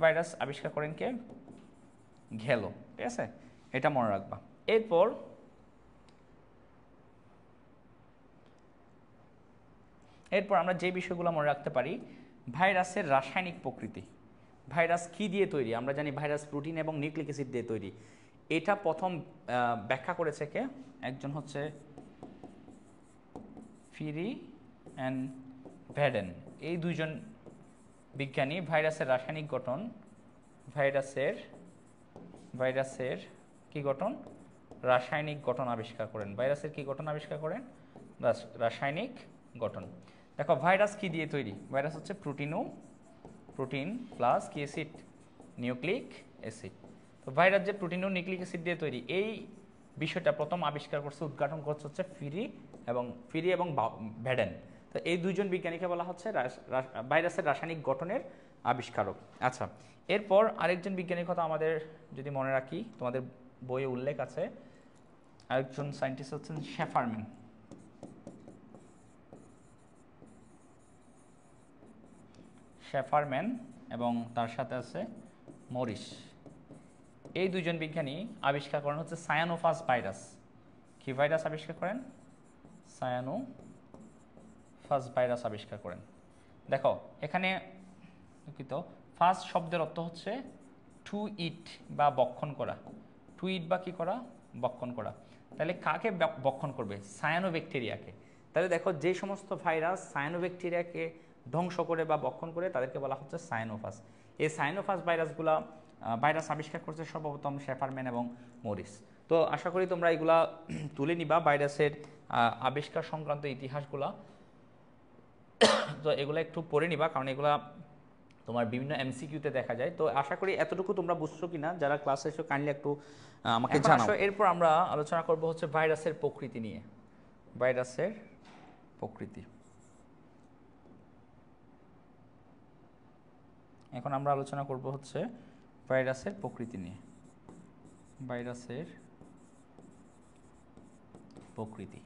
ভাইরাস আবিষ্কার করেন কে? ঘেলো। ঠিক আছে, এটা মনে রাখবা। এরপর আমরা যে বিষয়গুলো মনে রাখতে পারি, ভাইরাসের রাসায়নিক প্রকৃতি। ভাইরাস কি দিয়ে তৈরি? আমরা জানি ভাইরাস প্রোটিন এবং নিউক্লিক অ্যাসিড দিয়ে তৈরি। এটা প্রথম ব্যাখ্যা করেছে কে? একজন হচ্ছে ফিরি অ্যান্ড ভ্যাডেন। এই দুইজন বিজ্ঞানী ভাইরাসের রাসায়নিক গঠন, ভাইরাসের কি গঠন? রাসায়নিক গঠন আবিষ্কার করেন। ভাইরাসের কি গঠন আবিষ্কার করেন? রাসায়নিক গঠন। দেখো, ভাইরাস কি দিয়ে তৈরি? ভাইরাস হচ্ছে প্রোটিন প্লাস কি অ্যাসিড? Nucleic acid. তো ভাইরাস যে প্রোটিন ও নিউক্লিক অ্যাসিড দিয়ে তৈরি, এই বিষয়টা প্রথম আবিষ্কার করছে, উদ্ঘাটন করছে হচ্ছে ফিরি এবং ভ্যাডেন। তো এই দুইজন বিজ্ঞানীকে বলা হচ্ছে ভাইরাসের রাসায়নিক গঠনের আবিষ্কারক। আচ্ছা, এরপর আরেকজন বিজ্ঞানীর কথা আমাদের যদি মনে রাখি, তোমাদের বইয়ে উল্লেখ আছে, আরেকজন সায়েন্টিস্ট হচ্ছেন শেফারম্যান এবং তার সাথে আছে মরিস। এই দুইজন বিজ্ঞানী আবিষ্কার করেন হচ্ছে সায়ানোফাস ভাইরাস। কি ভাইরাস আবিষ্কার করেন? ফার্স্ট ভাইরাস আবিষ্কার করেন? দেখো এখানে দুঃখিত, ফার্স্ট শব্দের অর্থ হচ্ছে টু ইট বা বক্ষণ করা। টু ইট বা কী করা? বক্ষণ করা। তাহলে কাকে বক্ষণ করবে? সায়ানোব্যাকটেরিয়াকে। তাহলে দেখো যে সমস্ত ভাইরাস সায়ানোব্যাকটেরিয়াকে ধ্বংস করে বা বক্ষণ করে তাদেরকে বলা হচ্ছে সায়ানোফাস। এই সায়ানোফাস ভাইরাস আবিষ্কার করছে সর্বপ্রথম শেফারম্যান এবং মরিস। তো আশা করি তোমরা এগুলা তুলে নিবা, ভাইরাসের আবিষ্কার সংক্রান্ত ইতিহাসগুলা। তো এগুলো একটু পড়ে নিবা, কারণ এগুলা তোমার বিভিন্ন এমসিকিউতে দেখা যায়। তো আশা করি এতটুকু তোমরা বুঝছো কিনা, যারা ক্লাসে এসে কাইন্ডলি একটু আমাকে জানাও। এরপর আমরা আলোচনা করব হচ্ছে ভাইরাসের প্রকৃতি নিয়ে। ভাইরাসের প্রকৃতি, এখন আমরা আলোচনা করব হচ্ছে ভাইরাসের প্রকৃতি নিয়ে। ভাইরাসের প্রকৃতি,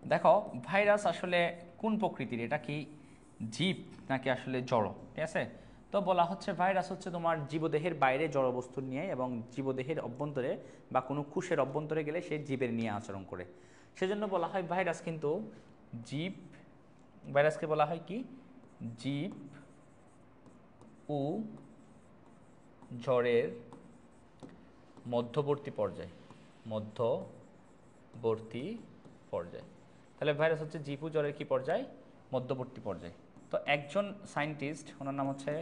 দেখো ভাইরাস আসলে কোন প্রকৃতির? এটা কি জীব নাকি আসলে জড়? ঠিক আছে, তো বলা হচ্ছে ভাইরাস হচ্ছে তোমার জীবদেহের বাইরে জড় বস্তু নিয়ে এবং জীবদেহের অভ্যন্তরে বা কোনো কোষের অভ্যন্তরে গেলে সে জীবের নিয়ে আচরণ করে। সেজন্য বলা হয় ভাইরাস কিন্তু জীব। ভাইরাসকে বলা হয় কি? জীব ও জড়ের মধ্যবর্তী পর্যায়। মধ্যবর্তী পর্যায়। তাহলে ভাইরাস হচ্ছে জীব ও জড়ের কি পর্যায়? মধ্যবর্তী পর্যায়। তো একজন সায়েন্টিস্ট, ওনার নাম হচ্ছে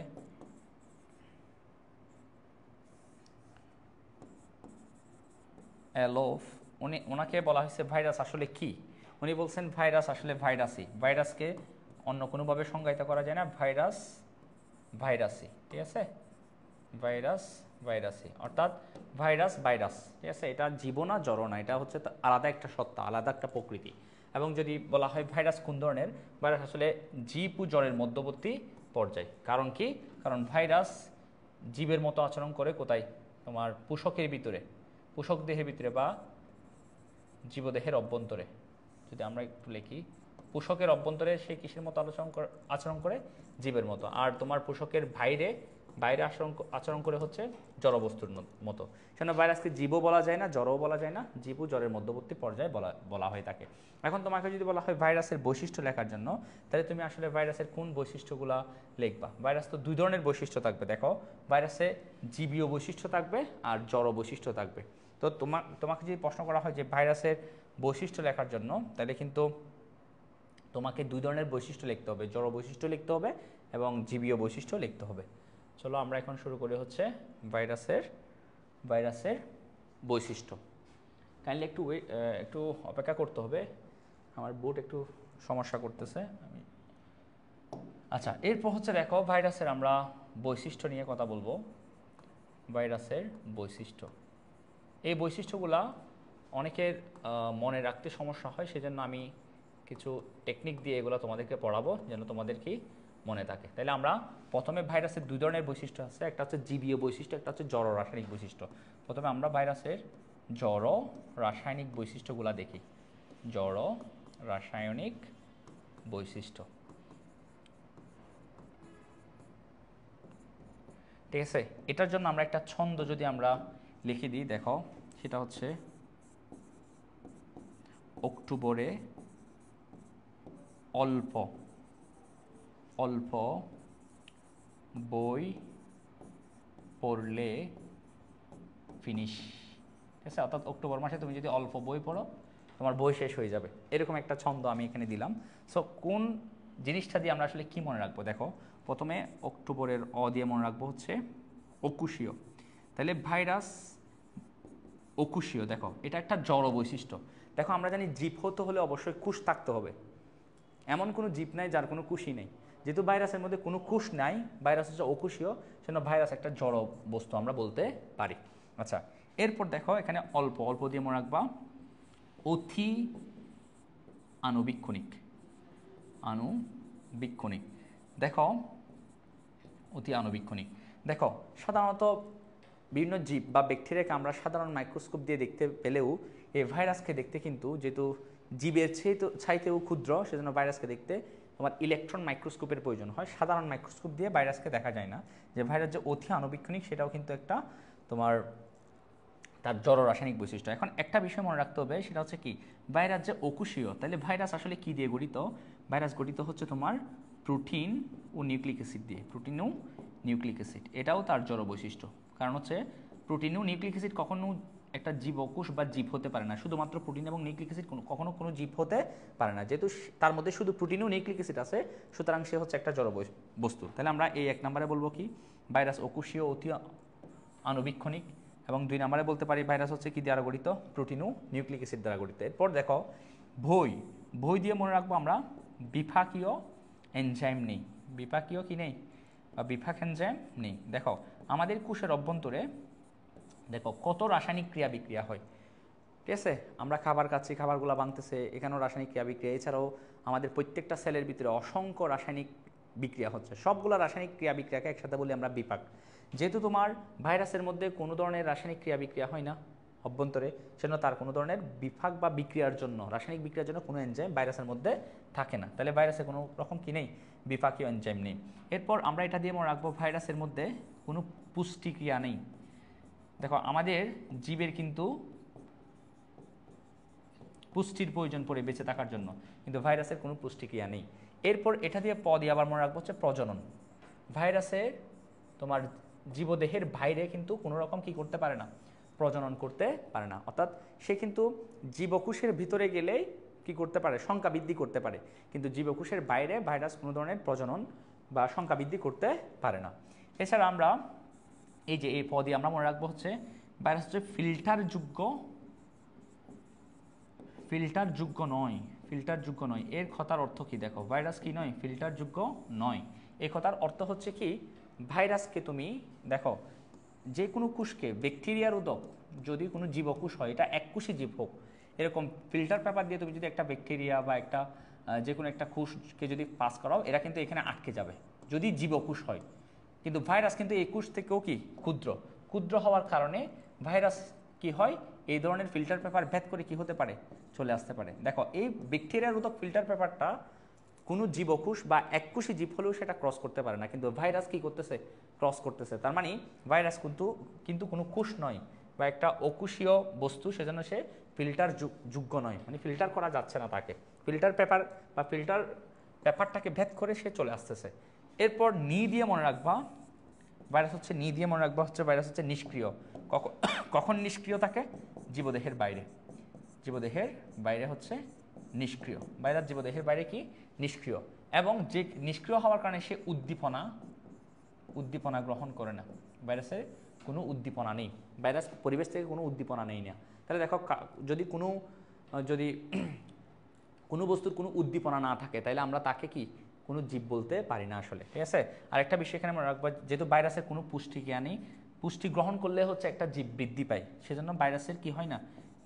এলোফ, ওনাকে বলা হয়েছে ভাইরাস আসলে কি। উনি বলছেন ভাইরাস আসলে ভাইরাসই। ভাইরাসকে অন্য কোনোভাবে সংজ্ঞায়িত করা যায় না। ভাইরাস ভাইরাসই, ঠিক আছে? ভাইরাস ভাইরাসই, অর্থাৎ ভাইরাস ভাইরাস, ঠিক আছে? এটা জীব না, জড় না, এটা হচ্ছে আলাদা একটা সত্তা, আলাদা একটা প্রকৃতি। এবং যদি বলা হয় ভাইরাস কোন ধরনের, ভাইরাস আসলে জীব ও জড়ের মধ্যবর্তী পর্যায়। কারণ কি? কারণ ভাইরাস জীবের মতো আচরণ করে কোথায়? তোমার পোষকের ভিতরে, পোষক দেহের ভিতরে বা জীবদেহের অভ্যন্তরে। যদি আমরা একটু লিখি, পোষকের অভ্যন্তরে সে কিসের মতো আচরণ করে? জীবের মতো। আর তোমার পোষকের বাইরে আচরণ করে হচ্ছে জড়বস্তুর মতো। সেজন্য ভাইরাসকে জীবও বলা যায় না, জড়ও বলা যায় না, জীব ও জড়ের মধ্যবর্তী পর্যায়ে বলা হয়ে থাকে। এখন তোমাকে যদি বলা হয় ভাইরাসের বৈশিষ্ট্য লেখার জন্য, তাহলে তুমি আসলে ভাইরাসের কোন বৈশিষ্ট্যগুলো লিখবা? ভাইরাস তো দুই ধরনের বৈশিষ্ট্য থাকবে। দেখো ভাইরাসে জীবীয় বৈশিষ্ট্য থাকবে আর জড় বৈশিষ্ট্য থাকবে। তো তোমাকে যদি প্রশ্ন করা হয় যে ভাইরাসের বৈশিষ্ট্য লেখার জন্য, তাহলে কিন্তু তোমাকে দুই ধরনের বৈশিষ্ট্য লিখতে হবে, জড় বৈশিষ্ট্য লিখতে হবে এবং জীবীয় বৈশিষ্ট্য লিখতে হবে। চলো আমরা এখন শুরু করি হচ্ছে ভাইরাসের বৈশিষ্ট্য। কাইন্ডলি একটু অপেক্ষা করতে হবে, আমার বোর্ড একটু সমস্যা করতেছে। আচ্ছা, এরপর হচ্ছে দেখো ভাইরাসের আমরা বৈশিষ্ট্য নিয়ে কথা বলবো। ভাইরাসের বৈশিষ্ট্য, এই বৈশিষ্ট্যগুলা অনেকের মনে রাখতে সমস্যা হয়, সেজন্য আমি কিছু টেকনিক দিয়ে এগুলো তোমাদেরকে পড়াবো যেন তোমাদের কি মনে থাকে। তাহলে আমরা প্রথমে ভাইরাসের দুই ধরনের বৈশিষ্ট্য আছে, একটা হচ্ছে জীবীয় বৈশিষ্ট্য, একটা হচ্ছে জড় রাসায়নিক বৈশিষ্ট্য। প্রথমে আমরা ভাইরাসের জড় রাসায়নিক বৈশিষ্ট্যগুলো দেখি। জড় রাসায়নিক বৈশিষ্ট্য, ঠিক আছে? এটার জন্য আমরা একটা ছন্দ যদি আমরা লিখে দিই, দেখো সেটা হচ্ছে অক্টোবরে অল্প অল্প বই পড়লে ফিনিশ, ঠিক আছে? অর্থাৎ অক্টোবর মাসে তুমি যদি অল্প বই পড়ো, তোমার বই শেষ হয়ে যাবে। এরকম একটা ছন্দ আমি এখানে দিলাম। সো কোন জিনিসটা দিয়ে আমরা আসলে কি মনে রাখবো? দেখো প্রথমে অক্টোবরের অ দিয়ে মনে রাখবো হচ্ছে অকুশীয়। তাহলে ভাইরাস অকুশীয়, দেখো এটা একটা জড় বৈশিষ্ট্য। দেখো আমরা জানি জীব হতে হলে অবশ্যই কোষ থাকতে হবে, এমন কোনো জীব নাই যার কোনো কোষই নেই। যেহেতু ভাইরাসের মধ্যে কোনো কোষ নাই, ভাইরাস হচ্ছে অকুশীয়, সেজন্য ভাইরাস একটা জড় বস্তু আমরা বলতে পারি। আচ্ছা, এরপর দেখো এখানে অল্প অল্প দিয়ে মনে রাখবা অতি আণুবীক্ষণিক। আণুবীক্ষণিক, দেখো অতি আণুবীক্ষণিক। দেখো সাধারণত বিভিন্ন জীব বা ব্যাকটেরিয়াকে আমরা সাধারণ মাইক্রোস্কোপ দিয়ে দেখতে পেলেও এই ভাইরাসকে দেখতে কিন্তু, যেহেতু জীবের চাইতেও ক্ষুদ্র, সেজন্য ভাইরাসকে দেখতে তোমার ইলেকট্রন মাইক্রোস্কোপের প্রয়োজন হয়। সাধারণ মাইক্রোস্কোপ দিয়ে ভাইরাসকে দেখা যায় না। যে ভাইরাস যে অতি আণুবীক্ষণিক, সেটাও কিন্তু একটা তোমার তার জড় রাসায়নিক বৈশিষ্ট্য। এখন একটা বিষয় মনে রাখতে হবে, সেটা হচ্ছে কি, ভাইরাস যে অকুশীয়, তাহলে ভাইরাস আসলে কি দিয়ে গঠিত? ভাইরাস গঠিত হচ্ছে তোমার প্রোটিন ও নিউক্লিক অ্যাসিড দিয়ে, প্রোটিন ও নিউক্লিক অ্যাসিড, এটাও তার জড় বৈশিষ্ট্য। কারণ হচ্ছে প্রোটিন ও নিউক্লিক অ্যাসিড কখনো একটা জীবকোষ বা জীব হতে পারে না, শুধুমাত্র প্রোটিন এবং নিউক্লিক অ্যাসিড কখনো কোনো জীব হতে পারে না। যেহেতু তার মধ্যে শুধু প্রোটিন ও নিউক্লিক অ্যাসিড আছে, সুতরাং সে হচ্ছে একটা জড় বস্তু। তাহলে আমরা এই 1 নম্বরে বলবো কি, ভাইরাস অকোষীয় অতি আণুবীক্ষণিক, এবং 2 নম্বরে বলতে পারি ভাইরাস হচ্ছে কি দ্বারা গঠিত, প্রোটিন ও নিউক্লিক অ্যাসিড দ্বারা গঠিত। এরপর দেখো ভই দিয়ে মনে রাখবো আমরা বিপাকীয় এনজাইম নেই, বিপাকীয় কি নেই বা বিপাক এনজাইম নেই। দেখো আমাদের কোষের অভ্যন্তরে দেখো কত রাসায়নিক ক্রিয়া বিক্রিয়া হয়, ঠিক আছে, আমরা খাবার খাচ্ছি, খাবারগুলো ভাঙতেছে, এখানেও রাসায়নিক ক্রিয়া বিক্রিয়া, এছাড়াও আমাদের প্রত্যেকটা সেলের ভিতরে অসংখ্য রাসায়নিক বিক্রিয়া হচ্ছে, সবগুলো রাসায়নিক ক্রিয়া বিক্রিয়াকে একসাথে বলি আমরা বিপাক। যেহেতু তোমার ভাইরাসের মধ্যে কোনো ধরনের রাসায়নিক ক্রিয়া বিক্রিয়া হয় না অভ্যন্তরে, সেজন্য তার কোনো ধরনের বিপাক বা বিক্রিয়ার জন্য, রাসায়নিক বিক্রিয়ার জন্য কোনো এনজাইম ভাইরাসের মধ্যে থাকে না। তাহলে ভাইরাসে কোনো রকম কি নেই, বিপাকীয় এনজাইম নেই। এরপর আমরা এটা দিয়ে মনে রাখবো ভাইরাসের মধ্যে কোনো পুষ্টিক্রিয়া নেই। দেখো আমাদের জীবের কিন্তু পুষ্টির প্রয়োজন পড়ে বেঁচে থাকার জন্য, কিন্তু ভাইরাসের কোনো পুষ্টিক্রিয়া নেই। এরপর এটা দিয়ে দিয়ে আবার মনে রাখবো হচ্ছে প্রজনন। ভাইরাসের তোমার জীবদেহের বাইরে কিন্তু কোনো রকম কি করতে পারে না, প্রজনন করতে পারে না, অর্থাৎ সে কিন্তু জীবকোষের ভিতরে গেলেই কি করতে পারে, সংখ্যা বৃদ্ধি করতে পারে, কিন্তু জীবকোষের বাইরে ভাইরাস কোনো ধরনের প্রজনন বা সংখ্যা বৃদ্ধি করতে পারে না। এছাড়া আমরা এই যে এই দিয়ে আমরা মনে রাখবো হচ্ছে ভাইরাস হচ্ছে ফিল্টারযোগ্য নয়। এর কথার অর্থ কি দেখো, ভাইরাস কি নয়, ফিল্টারযোগ্য নয়। এই কথার অর্থ হচ্ছে কি, ভাইরাসকে তুমি দেখো যে কোনো কোষকে ব্যাকটেরিয়ার উদ্যোগ, যদি কোনো জীবকোষ হয়, এটা এককোষী জীব হোক, এরকম ফিল্টার পেপার দিয়ে তুমি যদি একটা ব্যাকটেরিয়া বা একটা যে কোনো একটা কোষকে যদি পাস করাও, এরা কিন্তু এখানে আটকে যাবে যদি জীবকোষ হয়। কিন্তু ভাইরাস কিন্তু এই কোষ থেকেও কি ক্ষুদ্র হওয়ার কারণে ভাইরাস কি হয়, এই ধরনের ফিল্টার পেপার ভেদ করে কি হতে পারে, চলে আসতে পারে। দেখো এই ব্যাকটেরিয়ার উদ্যোগ ফিল্টার পেপারটা কোনো জীবকোষ বা এককোষী জীব হলেও সেটা ক্রস করতে পারে না, কিন্তু ভাইরাস কি করতেছে, ক্রস করতেছে। তার মানে ভাইরাস কিন্তু কোনো কোষ নয় বা একটা অকোষীয় বস্তু, সেজন্য সে ফিল্টার যোগ্য নয়, মানে ফিল্টার করা যাচ্ছে না তাকে, ফিল্টার পেপারটাকে ভেদ করে সে চলে আসতেছে। এরপর দিয়ে মনে রাখবা ভাইরাস হচ্ছে ভাইরাস হচ্ছে নিষ্ক্রিয়। কখন নিষ্ক্রিয় থাকে, জীবদেহের বাইরে হচ্ছে নিষ্ক্রিয়। ভাইরাস জীবদেহের বাইরে কি নিষ্ক্রিয়, এবং যে নিষ্ক্রিয় হওয়ার কারণে সে উদ্দীপনা গ্রহণ করে না, ভাইরাসের কোনো উদ্দীপনা নেই, ভাইরাস পরিবেশ থেকে কোনো উদ্দীপনা নেই না। তাহলে দেখো যদি কোনো বস্তুর কোনো উদ্দীপনা না থাকে, তাহলে আমরা তাকে কি কোনো জীব বলতে পারি না আসলে, ঠিক আছে। আরেকটা বিষয় এখানে মনে রাখবো, যেহেতু ভাইরাসের কোনো পুষ্টিক্রিয়া নেই, পুষ্টি গ্রহণ করলে হচ্ছে একটা জীব বৃদ্ধি পায়, সেজন্য ভাইরাসের কি হয় না,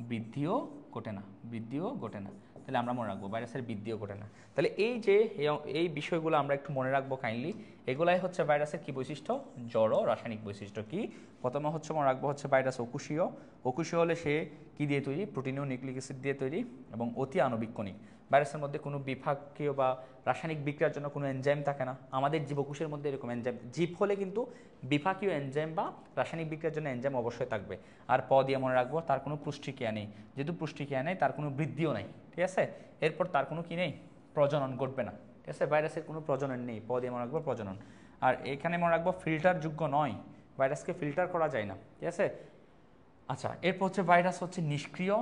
বৃদ্ধিও ঘটে না। তাহলে আমরা মনে রাখবো ভাইরাসের বৃদ্ধিও ঘটে না। তাহলে এই বিষয়গুলো আমরা একটু মনে রাখবো কাইন্ডলি। এগুলাই হচ্ছে ভাইরাসের কি বৈশিষ্ট্য, জড় রাসায়নিক বৈশিষ্ট্য। কি প্রথমে হচ্ছে মনে রাখবো হচ্ছে ভাইরাস অকোষীয় হলে সে কি দিয়ে তৈরি, প্রোটিন ও নিউক্লিক অ্যাসিড দিয়ে তৈরি, এবং অতি আণুবীক্ষণিক। ভাইরাসের মধ্যে কোনো বিপাকীয় বা রাসায়নিক বিক্রিয়ার জন্য কোনো এনজাইম থাকে না। আমাদের জীবকোষের মধ্যে এরকম এনজাইম, জীব হলে কিন্তু বিপাকীয় এনজাইম বা রাসায়নিক বিক্রিয়ার জন্য এনজাইম অবশ্যই থাকবে। আর দিয়ে মনে রাখবো তার কোনো পুষ্টিক্রিয়া নেই, যেহেতু পুষ্টিক্রিয়া নেই তার কোনো বৃদ্ধিও নেই, ঠিক আছে। এরপর তার কোনো কি নেই, প্রজনন ঘটবে না, ঠিক আছে, ভাইরাসের কোনো প্রজনন নেই। দিয়ে মনে রাখবো প্রজনন। আর এখানে মনে রাখবো ফিল্টারযোগ্য নয়, ভাইরাসকে ফিল্টার করা যায় না, ঠিক আছে। আচ্ছা, এরপর হচ্ছে ভাইরাস হচ্ছে নিষ্ক্রিয়,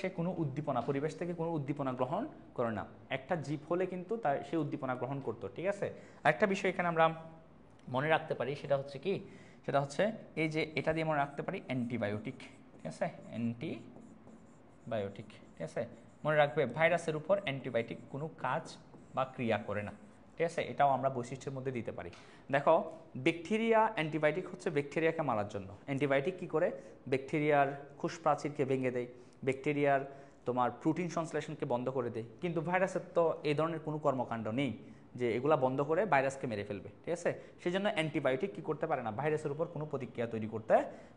সে কোনো উদ্দীপনা, পরিবেশ থেকে কোনো উদ্দীপনা গ্রহণ করে না। একটা জীব হলে কিন্তু সে উদ্দীপনা গ্রহণ করতো, ঠিক আছে। আরেকটা বিষয় এখানে আমরা মনে রাখতে পারি, সেটা হচ্ছে এই যে এটা দিয়ে মনে রাখতে পারি অ্যান্টিবায়োটিক, ঠিক আছে, অ্যান্টিবায়োটিক, ঠিক আছে। মনে রাখবে ভাইরাসের উপর অ্যান্টিবায়োটিক কোনো কাজ বা ক্রিয়া করে না, ঠিক আছে, এটাও আমরা বৈশিষ্ট্যের মধ্যে দিতে পারি। দেখো ব্যাকটেরিয়া, অ্যান্টিবায়োটিক হচ্ছে ব্যাকটেরিয়াকে মারার জন্য। অ্যান্টিবায়োটিক কী করে, ব্যাকটেরিয়ার কোষ প্রাচীরকে ভেঙে দেয়, ব্যাকটেরিয়ার তোমার প্রোটিন সংশ্লেষণকে বন্ধ করে দেয়, কিন্তু ভাইরাসের তো এই ধরনের কোনো কর্মকাণ্ড নেই যে এগুলা বন্ধ করে ভাইরাসকে মেরে ফেলবে, ঠিক আছে। সেই জন্য অ্যান্টিবায়োটিক কী করতে পারে না, ভাইরাসের উপর কোনো প্রতিক্রিয়া তৈরি করতে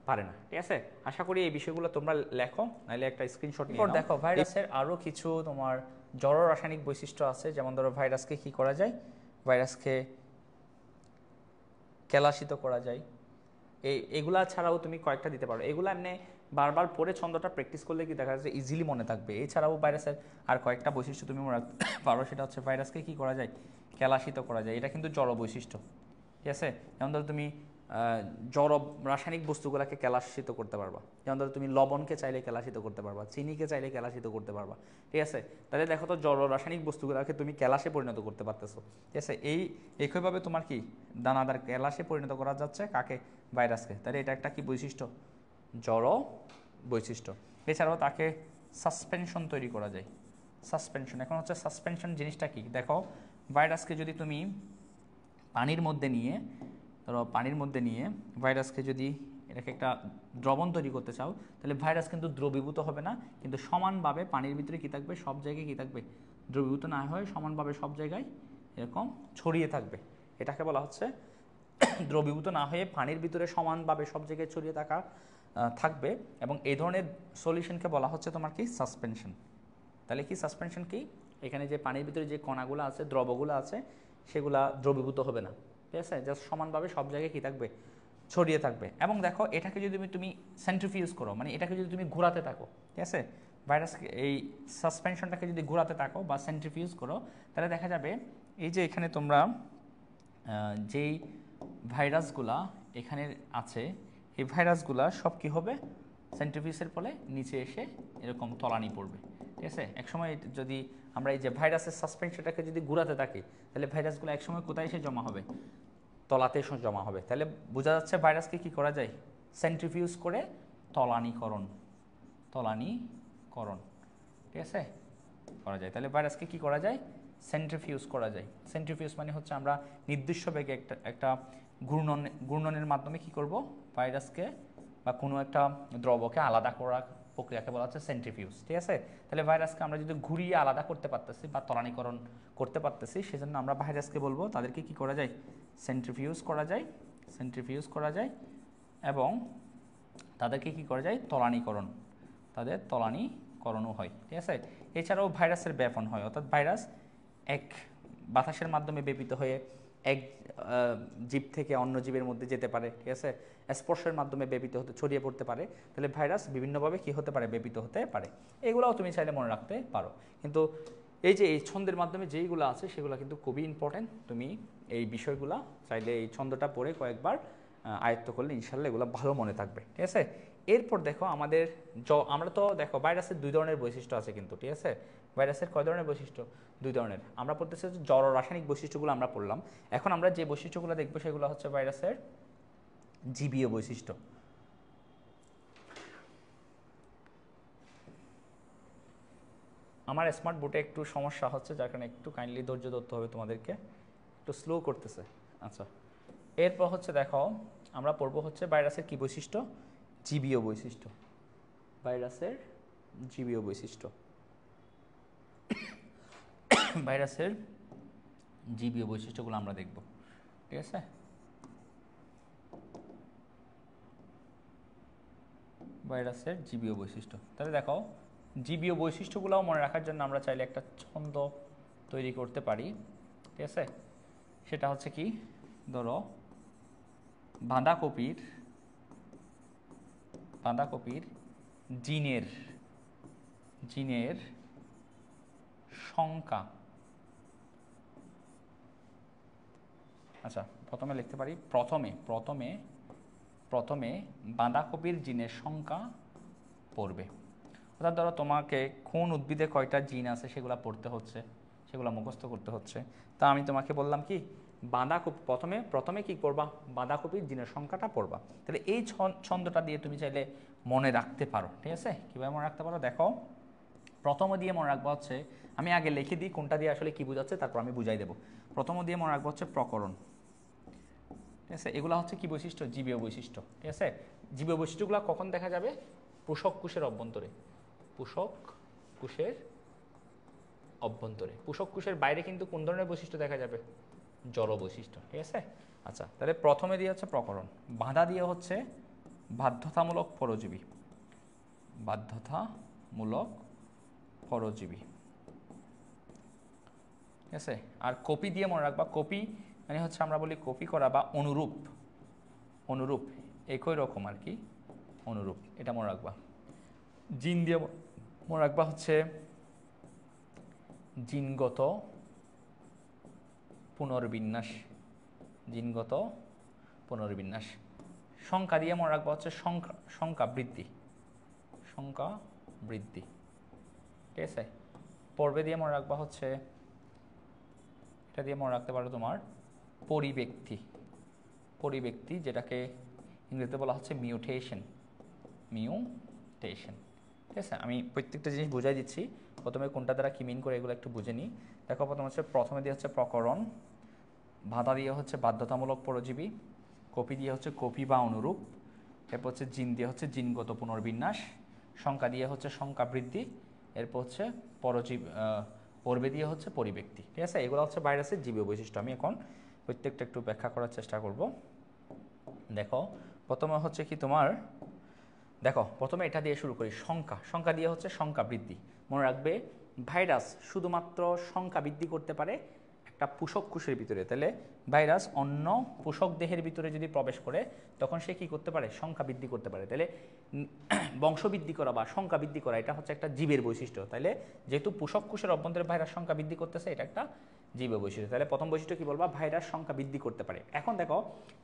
পারে না, ঠিক আছে। আশা করি এই বিষয়গুলো তোমরা লেখো, নাহলে একটা স্ক্রিনশট নিয়ে নাও। দেখো ভাইরাসের আরও কিছু তোমার জড় রাসায়নিক বৈশিষ্ট্য আছে, যেমন ধরো ভাইরাসকে কী করা যায়, ভাইরাসকে কেলাসিত করা যায়। এগুলা ছাড়াও তুমি কয়েকটা দিতে পারো, এগুলো এমনি বারবার পড়ে ছন্দটা প্র্যাকটিস করলে কি দেখা যাচ্ছে ইজিলি মনে থাকবে। এছাড়াও ভাইরাসের আর কয়েকটা বৈশিষ্ট্য তুমি মনে রাখতে পারো, সেটা হচ্ছে ভাইরাসকে কি করা যায়, কেলাসিত করা যায়। এটা কিন্তু জড় বৈশিষ্ট্য, ঠিক আছে। যেমন ধরো তুমি জড় রাসায়নিক বস্তুগুলোকে কেলাসিত করতে পারবা, যেমন ধরো তুমি লবণকে চাইলে কেলাসিত করতে পারবা, চিনিকে চাইলে কেলাসিত করতে পারবা, ঠিক আছে। তাহলে দেখো তো জড় রাসায়নিক বস্তুগুলোকে তুমি কেলাসে পরিণত করতে পারতেছো, ঠিক আছে। একইভাবে তোমার কি দানাদার কেলাসে পরিণত করা যাচ্ছে কাকে, ভাইরাসকে। তাহলে এটা একটা কি বৈশিষ্ট্য, জড় বৈশিষ্ট্য। এছাড়াও তাকে সাসপেনশন তৈরি করা যায়, সাসপেনশন। এখন হচ্ছে সাসপেনশন জিনিসটা কি, দেখো ভাইরাসকে যদি তুমি পানির মধ্যে নিয়ে, ধরো পানির মধ্যে নিয়ে ভাইরাসকে যদি এটাকে একটা দ্রবণ তৈরি করতে চাও, তাহলে ভাইরাস কিন্তু দ্রবীভূত হবে না, কিন্তু সমানভাবে পানির ভিতরে কী থাকবে, সব জায়গায় কী থাকবে, দ্রবীভূত না হয় সমানভাবে সব জায়গায় এরকম ছড়িয়ে থাকবে। এটাকে বলা হচ্ছে দ্রবীভূত না হয়ে পানির ভিতরে সমানভাবে সব জায়গায় ছড়িয়ে থাকবে, এবং এই ধরনের সলিউশনকে বলা হচ্ছে তোমার কি, সাসপেনশন। তাহলে কি সাসপেনশন কি, এখানে যে পানির ভিতরে যে কণাগুলো আছে, দ্রবগুলো আছে, সেগুলা দ্রবীভূত হবে না, ঠিক আছে, জাস্ট সমানভাবে সব জায়গায় কী থাকবে, ছড়িয়ে থাকবে। এবং দেখো এটাকে যদি তুমি সেন্ট্রিফিউজ করো, মানে এটাকে যদি তুমি ঘোরাতে থাকো, ঠিক আছে, ভাইরাসকে এই সাসপেনশনটাকে যদি ঘোরাতে থাকো বা সেন্ট্রিফিউজ করো, তাহলে দেখা যাবে এই যে এখানে তোমরা যেই ভাইরাসগুলা এখানে আছে, এই ভাইরাসগুলা সব কী হবে, সেন্ট্রিফিউজের ফলে নিচে এসে এরকম তলানি পড়বে, ঠিক আছে। একসময় যদি আমরা এই যে ভাইরাসের সাসপেনশনটাকে যদি ঘুরাতে থাকি, তাহলে ভাইরাসগুলো একসময় কোথায় এসে জমা হবে, তলাতে এসে জমা হবে। তাহলে বোঝা যাচ্ছে ভাইরাসকে কি করা যায়, সেন্ট্রিফিউজ করে তলানিকরণ, ঠিক আছে, করা যায়। তাহলে ভাইরাসকে কি করা যায়, সেন্ট্রিফিউজ করা যায়। সেন্ট্রিফিউজ মানে হচ্ছে আমরা নির্দিষ্ট বেগে একটা ঘূর্ণনের মাধ্যমে কি করব, ভাইরাসকে বা কোনো একটা দ্রবকে আলাদা করা প্রক্রিয়াকে বলা হচ্ছে সেন্ট্রিফিউজ, ঠিক আছে। তাহলে ভাইরাসকে আমরা যদি ঘুরিয়ে আলাদা করতে পারতেছি বা তলানিকরণ করতে পারতেছি, সেজন্য আমরা ভাইরাসকে বলবো তাদেরকে কি করা যায়, সেন্ট্রিফিউজ করা যায়, এবং তাদেরকে কি করা যায়, তাদের তলানিকরণও হয়, ঠিক আছে। এছাড়াও ভাইরাসের ব্যাপন হয়, অর্থাৎ ভাইরাস এক বাতাসের মাধ্যমে ব্যাপিত হয়ে এক জীব থেকে অন্য জীবের মধ্যে যেতে পারে, ঠিক আছে, স্পর্শের মাধ্যমে ব্যাপিত হতে ছড়িয়ে পড়তে পারে। তাহলে ভাইরাস বিভিন্নভাবে কী হতে পারে, ব্যাপিত হতে পারে। এগুলোও তুমি চাইলে মনে রাখতে পারো, কিন্তু এই যে এই ছন্দের মাধ্যমে যেইগুলো আছে সেগুলো কিন্তু খুবই ইম্পর্টেন্ট। তুমি এই বিষয়গুলো চাইলে এই ছন্দটা পড়ে কয়েকবার আয়ত্ত করলে ইনশাল্লাহ এগুলো ভালো মনে থাকবে, ঠিক আছে। এরপর দেখো আমরা তো দেখো ভাইরাসের দুই ধরনের বৈশিষ্ট্য আছে কিন্তু, ঠিক আছে। ভাইরাসের কয় ধরনের বৈশিষ্ট্য, দুই ধরনের। আমরা পড়তেছি জড় রাসায়নিক বৈশিষ্ট্যগুলো আমরা পড়লাম। এখন আমরা যে বৈশিষ্ট্যগুলো দেখবো সেগুলো হচ্ছে ভাইরাসের জীবীয় বৈশিষ্ট্য। আমার স্মার্ট বোর্ডে একটু সমস্যা হচ্ছে, যার কারণে একটু কাইন্ডলি ধৈর্য ধরতে হবে তোমাদেরকে, একটু স্লো করতেছে। আচ্ছা, এরপর হচ্ছে দেখো আমরা পড়বো হচ্ছে ভাইরাসের কি বৈশিষ্ট্য, জীবীয় বৈশিষ্ট্য। ভাইরাসের জীবীয় বৈশিষ্ট্য, ভাইরাসের জীবীয় বৈশিষ্ট্যগুলো আমরা দেখব, ঠিক আছে। ভাইরাসের জীবীয় বৈশিষ্ট্য, তাহলে দেখো জীবীয় বৈশিষ্ট্যগুলোও মনে রাখার জন্য আমরা চাইলে একটা ছন্দ তৈরি করতে পারি, ঠিক আছে। সেটা হচ্ছে কি, ধরো বাঁধাকপির জিনের সংখ্যা। আচ্ছা, প্রথমে লিখতে পারি, প্রথমে বাঁধাকপির জিনের সংখ্যা পড়বে। অর্থাৎ ধরো তোমাকে কোন উদ্ভিদে কয়টা জিন আছে সেগুলো পড়তে হচ্ছে, সেগুলো মুখস্থ করতে হচ্ছে। তা আমি তোমাকে বললাম কি, বাঁধাকপি প্রথমে কি করবা, বাঁধাকপির জিনের সংখ্যাটা পড়বা। তাহলে এই ছন্দটা দিয়ে তুমি চাইলে মনে রাখতে পারো, ঠিক আছে। কীভাবে মনে রাখতে পারো, দেখো প্রথম দিয়ে মনে রাখবো হচ্ছে, আমি আগে লিখে দিই কোনটা দিয়ে আসলে কি বোঝাচ্ছে, তারপর আমি বুঝাই দেবো। প্রথম দিয়ে মনে রাখবো হচ্ছে প্রকরণ, ঠিক আছে। এগুলো হচ্ছে কি বৈশিষ্ট্য, জীবীয় বৈশিষ্ট্য, ঠিক আছে। জীবীয় বৈশিষ্ট্যগুলো কখন দেখা যাবে, পোষক কোষের অভ্যন্তরে, পোষক কোষের বাইরে কিন্তু কোন ধরনের বৈশিষ্ট্য দেখা যাবে, জড় বৈশিষ্ট্য, ঠিক আছে। আচ্ছা, তাহলে প্রথমে দিয়ে হচ্ছে প্রকরণ, বাঁধা দিয়ে হচ্ছে বাধ্যতামূলক পরজীবী, ঠিক আছে। আর কপি দিয়ে মনে রাখবা, কপি মানে হচ্ছে আমরা বলি কপি করা বা অনুরূপ একই রকম আর কি, অনুরূপ, এটা মনে রাখবা। জিন দিয়ে মনে রাখবা হচ্ছে জিনগত পুনর্বিন্যাস, জিনগত পুনর্বিন্যাস। সংখ্যা দিয়ে মনে রাখবা হচ্ছে সংখ্যা বৃদ্ধি, সংখ্যা বৃদ্ধি, ঠিক আছে। পর্বে দিয়ে মনে রাখবা হচ্ছে, এটা দিয়ে মনে রাখতে পারো তোমার পরিব্যক্তি, পরিব্যক্তি যেটাকে ইংরেজিতে বলা হচ্ছে মিউটেশন, মিউটেশন, ঠিক আছে। আমি প্রত্যেকটা জিনিস বুঝাই দিচ্ছি, প্রথমে কোনটা দ্বারা কি মিন করে এগুলো একটু বুঝে নিই। দেখো প্রথম হচ্ছে, প্রথমে দিয়ে হচ্ছে প্রকরণ, বাধা দিয়ে হচ্ছে বাধ্যতামূলক পরজীবী, কপি দিয়ে হচ্ছে কপি বা অনুরূপ, এরপর হচ্ছে জিন দিয়ে হচ্ছে জিনগত পুনর্বিন্যাস, সংখ্যা দিয়ে হচ্ছে সংখ্যা বৃদ্ধি, এরপর হচ্ছে পরজীব, পর্বে দিয়ে হচ্ছে পরিব্যক্তি, ঠিক আছে। এগুলো হচ্ছে ভাইরাসের জীবীয় বৈশিষ্ট্য। আমি এখন প্রত্যেকটা একটু ব্যাখ্যা করার চেষ্টা করব। দেখো প্রথমে হচ্ছে কি তোমার, দেখো প্রথমে এটা দিয়ে শুরু করি, সংখ্যা, সংখ্যা দিয়ে হচ্ছে সংখ্যা বৃদ্ধি। মনে রাখবে ভাইরাস শুধুমাত্র সংখ্যা বৃদ্ধি করতে পারে একটা পোষক কোষের ভিতরে, তাহলে ভাইরাস অন্য পোষক দেহের ভিতরে যদি প্রবেশ করে তখন সে কি করতে পারে, সংখ্যা বৃদ্ধি করতে পারে। তাহলে বংশবৃদ্ধি করা বা সংখ্যা বৃদ্ধি করা এটা হচ্ছে একটা জীবের বৈশিষ্ট্য। তাহলে যেহেতু পোষক কোষের অভ্যন্তরে ভাইরাস সংখ্যা বৃদ্ধি করতেছে, এটা একটা জীব বৈশিষ্ট্য। তাহলে প্রথম বৈশিষ্ট্য কি বলবা, ভাইরাস সংখ্যা বৃদ্ধি করতে পারে। এখন দেখো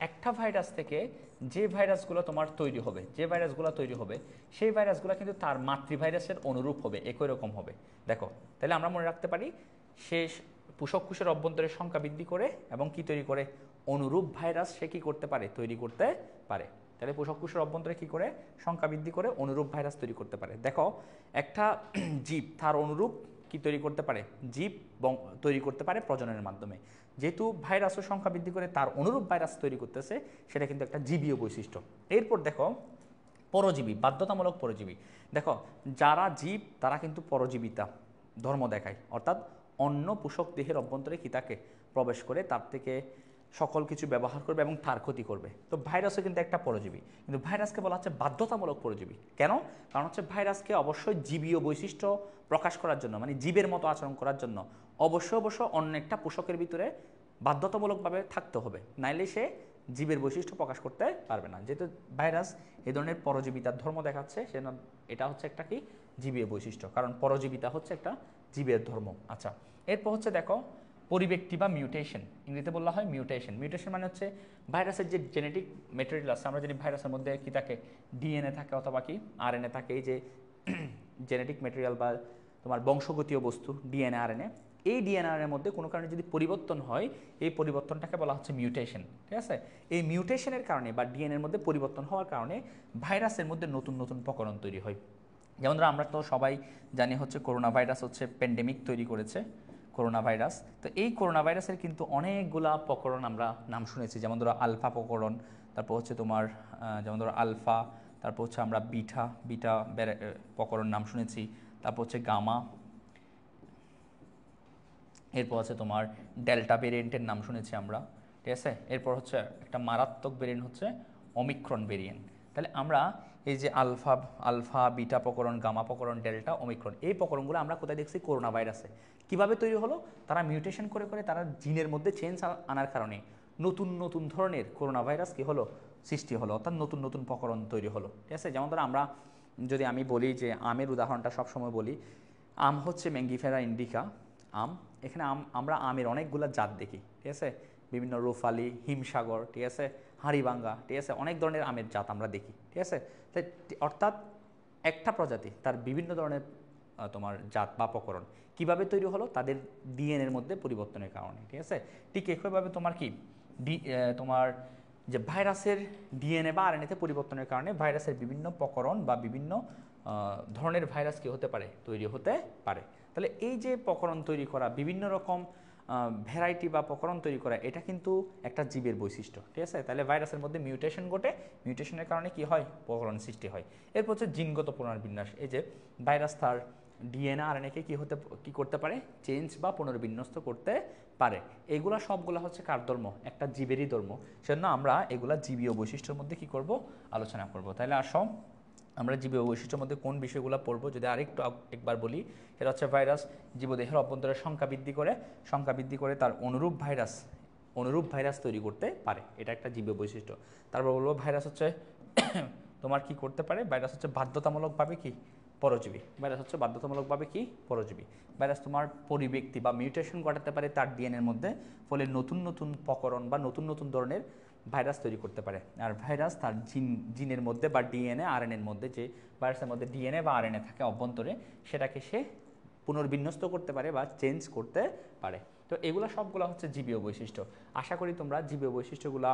একটা ভাইরাস থেকে যে ভাইরাসগুলো তোমার তৈরি হবে, যে ভাইরাসগুলো তৈরি হবে সেই ভাইরাসগুলো কিন্তু তার মাতৃভাইরাসের অনুরূপ হবে, একই রকম হবে। দেখো তাহলে আমরা মনে রাখতে পারি শেষ পোষক কোষের অভ্যন্তরে সংখ্যা বৃদ্ধি করে এবং কি তৈরি করে, অনুরূপ ভাইরাস সে কি করতে পারে, তৈরি করতে পারে। তাহলে পোষক কোষের অভ্যন্তরে কি করে, সংখ্যা বৃদ্ধি করে অনুরূপ ভাইরাস তৈরি করতে পারে। দেখো একটা জীব তার অনুরূপ কি তৈরি করতে পারে, জীব তৈরি করতে পারে প্রজননের মাধ্যমে। যেহেতু ভাইরাসও সংখ্যা বৃদ্ধি করে তার অনুরূপ ভাইরাস তৈরি করতেছে, সেটা কিন্তু একটা জীবীয় বৈশিষ্ট্য। এরপর দেখো পরজীবী, বাধ্যতামূলক পরজীবী। দেখো যারা জীব তারা কিন্তু পরজীবিতা ধর্ম দেখায়, অর্থাৎ অন্য পোষক দেহের অভ্যন্তরে কি তাকে প্রবেশ করে তার থেকে সকল কিছু ব্যবহার করবে এবং তার ক্ষতি করবে। তো ভাইরাসও কিন্তু একটা পরজীবী, কিন্তু ভাইরাসকে বলা হচ্ছে বাধ্যতামূলক পরজীবী। কেন? কারণ হচ্ছে ভাইরাসকে অবশ্যই জীবীয় বৈশিষ্ট্য প্রকাশ করার জন্য, মানে জীবের মতো আচরণ করার জন্য অবশ্যই অন্য একটা পোষকের ভিতরে বাধ্যতামূলকভাবে থাকতে হবে, নাইলে সে জীবের বৈশিষ্ট্য প্রকাশ করতে পারবে না। যেহেতু ভাইরাস এই ধরনের পরজীবিতার ধর্ম দেখাচ্ছে, সে এটা হচ্ছে একটা কি জীবীয় বৈশিষ্ট্য, কারণ পরজীবিতা হচ্ছে একটা জীবের ধর্ম। আচ্ছা, এরপর হচ্ছে দেখো পরিব্যক্তি বা মিউটেশন, ইংরেজিতে বলা হয় মিউটেশন। মিউটেশন মানে হচ্ছে ভাইরাসের যে জেনেটিক ম্যাটেরিয়াল আছে, আমরা জানি ভাইরাসের মধ্যে কি থাকে, ডিএনএ থাকে অথবা কি আরএনএ থাকে। এই যে জেনেটিক ম্যাটেরিয়াল বা তোমার বংশগতীয় বস্তু ডিএনএ আরএনএ, এই ডিএনএর মধ্যে কোনো কারণে যদি পরিবর্তন হয়, এই পরিবর্তনটাকে বলা হচ্ছে মিউটেশন, ঠিক আছে। এই মিউটেশনের কারণে বা ডিএনএর মধ্যে পরিবর্তন হওয়ার কারণে ভাইরাসের মধ্যে নতুন নতুন প্রকরণ তৈরি হয়। যেমন ধরো আমরা তো সবাই জানি হচ্ছে করোনা ভাইরাস হচ্ছে প্যান্ডেমিক তৈরি করেছে, করোনা ভাইরাস। তো এই করোনা ভাইরাসের কিন্তু অনেকগুলা প্রকরণ আমরা নাম শুনেছি, যেমন ধরো আলফা প্রকরণ, তারপর হচ্ছে তোমার যেমন ধরো আলফা, তারপর হচ্ছে আমরা বিটা বিটা প্রকরণ নাম শুনেছি, তারপর হচ্ছে গামা, এরপর আছে তোমার ডেল্টা ভেরিয়েন্টের নাম শুনেছি আমরা, ঠিক আছে। এরপর হচ্ছে একটা মারাত্মক ভেরিয়েন্ট হচ্ছে ওমিক্রন ভেরিয়েন্ট। তাহলে আমরা এই যে আলফা আলফা বিটা প্রকরণ, গামা প্রকরণ, ডেল্টা, ওমিক্রন, এই প্রকরণগুলো আমরা কোথায় দেখছি, করোনা ভাইরাসে। কীভাবে তৈরি হলো, তারা মিউটেশন করে করে তারা জিনের মধ্যে চেঞ্জ আনার কারণে নতুন নতুন ধরনের করোনা ভাইরাস কী হলো, সৃষ্টি হলো, অর্থাৎ নতুন নতুন প্রকরণ তৈরি হলো, ঠিক আছে। যেমন ধরো আমরা যদি আমি বলি যে আমের উদাহরণটা সবসময় বলি, আম হচ্ছে ম্যাঙ্গিফেরা ইন্ডিকা আম। এখানে আমরা আমের অনেকগুলো জাত দেখি, ঠিক আছে, বিভিন্ন রুফালি, হিমসাগর, ঠিক আছে, হাড়িভাঙ্গা, ঠিক আছে, অনেক ধরনের আমের জাত আমরা দেখি, ঠিক আছে। তাই অর্থাৎ একটা প্রজাতি তার বিভিন্ন ধরনের তোমার জাত বা প্রকরণ কীভাবে তৈরি হলো, তাদের ডিএনএর মধ্যে পরিবর্তনের কারণে, ঠিক আছে। ঠিক একইভাবে তোমার কি তোমার যে ভাইরাসের ডিএনএ বা আরএনএতে পরিবর্তনের কারণে ভাইরাসের বিভিন্ন প্রকরণ বা বিভিন্ন ধরনের ভাইরাস কি হতে পারে, তৈরি হতে পারে। তাহলে এই যে প্রকরণ তৈরি করা, বিভিন্ন রকম ভ্যারাইটি বা প্রকরণ তৈরি করা, এটা কিন্তু একটা জীবের বৈশিষ্ট্য, ঠিক আছে। তাহলে ভাইরাসের মধ্যে মিউটেশন ঘটে, মিউটেশনের কারণে কি হয়, প্রকরণ সৃষ্টি হয়। এরপর হচ্ছে জিনগত পুনর্বিন্যাস। এই যে ভাইরাস তার ডিএনএ আরএনএকে কি করতে পারে, চেঞ্জ বা পুনর্বিন্যস্ত করতে পারে। এগুলা সবগুলা হচ্ছে কার ধর্ম, একটা জীবেরই ধর্ম। সেজন্য আমরা এগুলা জীবীয় বৈশিষ্ট্যের মধ্যে কি করব, আলোচনা করব। তাহলে আসো আমরা জীবীয় বৈশিষ্ট্যের মধ্যে কোন বিষয়গুলো পড়বো, যদি আরেকটু একবার বলি, এটা হচ্ছে ভাইরাস জীবদেহের অভ্যন্তরে সংখ্যা বৃদ্ধি করে তার অনুরূপ ভাইরাস তৈরি করতে পারে, এটা একটা জীবীয় বৈশিষ্ট্য। তারপর বলবো ভাইরাস হচ্ছে তোমার কি করতে পারে, ভাইরাস হচ্ছে বাধ্যতামূলকভাবে কি পরজীবী, ভাইরাস হচ্ছে বাধ্যতামূলকভাবে কি পরজীবী। ভাইরাস তোমার পরিব্যক্তি বা মিউটেশন ঘটাতে পারে তার ডিএনএর মধ্যে, ফলে নতুন নতুন প্রকরণ বা নতুন নতুন ধরনের ভাইরাস তৈরি করতে পারে। আর ভাইরাস তার জিনের মধ্যে বা ডিএনএ আরএনএর মধ্যে, যে ভাইরাসের মধ্যে ডিএনএ বা আরএনএ থাকে অভ্যন্তরে, সেটাকে সে পুনর্বিন্যস্ত করতে পারে বা চেঞ্জ করতে পারে। তো এগুলো সবগুলো হচ্ছে জীবীয় বৈশিষ্ট্য। আশা করি তোমরা জীবীয় বৈশিষ্ট্যগুলো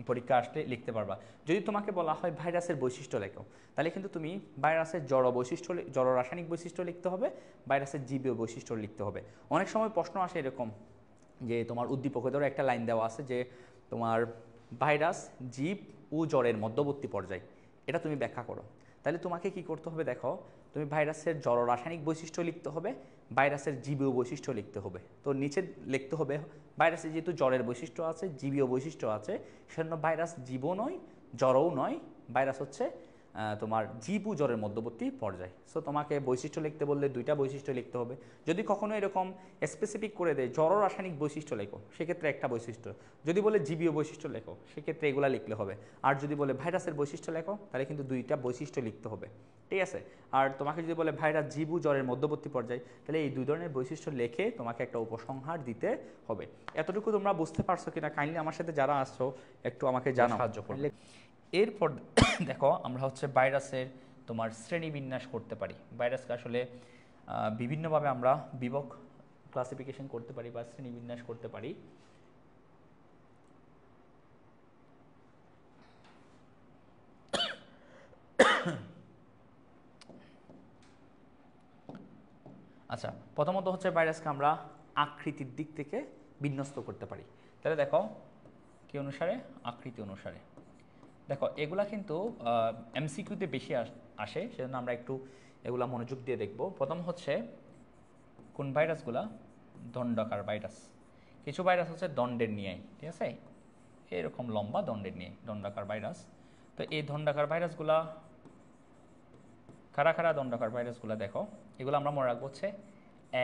পরীক্ষা আসলে লিখতে পারবা। যদি তোমাকে বলা হয় ভাইরাসের বৈশিষ্ট্য লেখো, তাহলে কিন্তু তুমি ভাইরাসের জড় বৈশিষ্ট্য, জড় রাসায়নিক বৈশিষ্ট্য লিখতে হবে, ভাইরাসের জীবীয় বৈশিষ্ট্য লিখতে হবে। অনেক সময় প্রশ্ন আসে এরকম যে তোমার উদ্দীপকে ধরো একটা লাইন দেওয়া আছে যে তোমার ভাইরাস জীব ও জ্বরের মধ্যবর্তী পর্যায়, এটা তুমি ব্যাখ্যা করো। তাহলে তোমাকে কি করতে হবে দেখো, তুমি ভাইরাসের জড় রাসায়নিক বৈশিষ্ট্য লিখতে হবে, ভাইরাসের জীবীয় বৈশিষ্ট্য লিখতে হবে। তো নিচে লিখতে হবে ভাইরাসে যেহেতু জ্বরের বৈশিষ্ট্য আছে, জীবীয় বৈশিষ্ট্য আছে, সেজন্য ভাইরাস জীবও নয় জড়ও নয়, ভাইরাস হচ্ছে তোমার জীব ও জ্বরের মধ্যবর্তী পর্যায়। সো তোমাকে বৈশিষ্ট্য লিখতে বললে দুইটা বৈশিষ্ট্য লিখতে হবে। যদি কখনো এরকম স্পেসিফিক করে দেয় জড় রাসায়নিক বৈশিষ্ট্য লেখো, সেক্ষেত্রে একটা বৈশিষ্ট্য। যদি বলে জীবীয় বৈশিষ্ট্য লেখো, সেক্ষেত্রে এগুলা লিখলে হবে। আর যদি বলে ভাইরাসের বৈশিষ্ট্য লেখো, তাহলে কিন্তু দুইটা বৈশিষ্ট্য লিখতে হবে, ঠিক আছে। আর তোমাকে যদি বলে ভাইরাস জীব ও জ্বরের মধ্যবর্তী পর্যায়, তাহলে এই দুই ধরনের বৈশিষ্ট্য লিখে তোমাকে একটা উপসংহার দিতে হবে। এতটুকু তোমরা বুঝতে পারছো কিনা কাইন্ডলি আমার সাথে যারা আসছো একটু আমাকে জানাও, সাহায্য করলে। এরপর দেখো আমরা হচ্ছে ভাইরাসের তোমার শ্রেণীবিন্যাস করতে পারি। ভাইরাসকে আসলে বিভিন্নভাবে আমরা বিভক ক্লাসিফিকেশন করতে পারি বা শ্রেণীবিন্যাস করতে পারি। আচ্ছা, প্রথমত হচ্ছে ভাইরাসকে আমরা আকৃতির দিক থেকে বিন্যস্ত করতে পারি। তাহলে দেখো কি অনুসারে, আকৃতি অনুসারে। দেখো এগুলা কিন্তু এমসিকিউতে বেশি আসে, সেজন্য আমরা একটু এগুলা মনোযোগ দিয়ে দেখব। প্রথম হচ্ছে কোন ভাইরাসগুলা, দণ্ডাকার ভাইরাস। কিছু ভাইরাস হচ্ছে দণ্ডের নিয়ে, ঠিক আছে, এরকম লম্বা দণ্ডের নিয়ে, দণ্ডাকার ভাইরাস। তো এই দণ্ডাকার ভাইরাসগুলা কারা কারা, দণ্ডাকার ভাইরাসগুলা দেখো, এগুলো আমরা মনে রাখবো হচ্ছে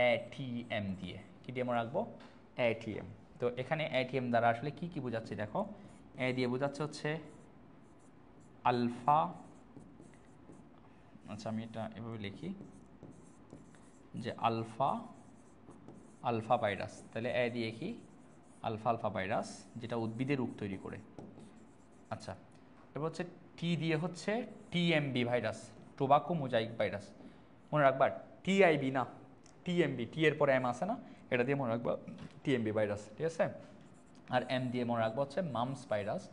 এটিএম দিয়ে। কি দিয়ে মনে রাখবো, এটিএম। তো এখানে এটিএম দ্বারা আসলে কি কি বোঝাচ্ছি দেখো, এ দিয়ে বোঝাচ্ছে হচ্ছে আলফা, আচ্ছা আমি এটা এভাবে লিখি যে আলফা আলফা ভাইরাস। তাহলে এ দিয়ে কি, আলফা আলফা ভাইরাস, যেটা উদ্ভিদের রূপ তৈরি করে। আচ্ছা, এবার হচ্ছে টি দিয়ে হচ্ছে TMB virus, tobacco mosaic virus. মনে রাখবা টিআইবি না, টিএমবি, টি এর পরে এম আছে না, এটা দিয়ে মনে রাখবা টিএমবি ভাইরাস, ঠিক আছে। আর এম দিয়ে মনে রাখবো হচ্ছে মামস ভাইরাস,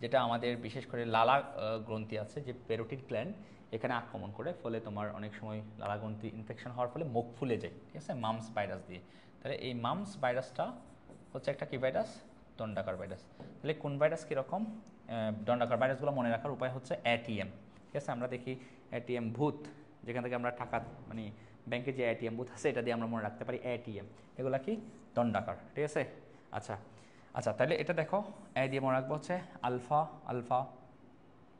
যেটা আমাদের বিশেষ করে লালা গ্রন্থি আছে যে প্যারোটিড গ্ল্যান্ড, এখানে আক্রমণ করে, ফলে তোমার অনেক সময় লালা গ্রন্থি ইনফেকশন হওয়ার ফলে মুখ ফুলে যায়, ঠিক আছে, মামস ভাইরাস দিয়ে। তাহলে এই মামস ভাইরাসটা হচ্ছে একটা কি ভাইরাস, দণ্ডাকার ভাইরাস। তাহলে কোন ভাইরাস কীরকম, দণ্ডাকার ভাইরাসগুলো মনে রাখার উপায় হচ্ছে এটিএম, ঠিক আছে। আমরা দেখি এটিএম ভূত, যেখান থেকে আমরা টাকা মানে ব্যাংকে যে এটিএম বুথ আছে, এটা দিয়ে আমরা মনে রাখতে পারি এটিএম, এগুলা কি দণ্ডাকার, ঠিক আছে। আচ্ছা আচ্ছা, তাহলে এটা দেখো এ দিয়ে মনে রাখবো হচ্ছে আলফা আলফা,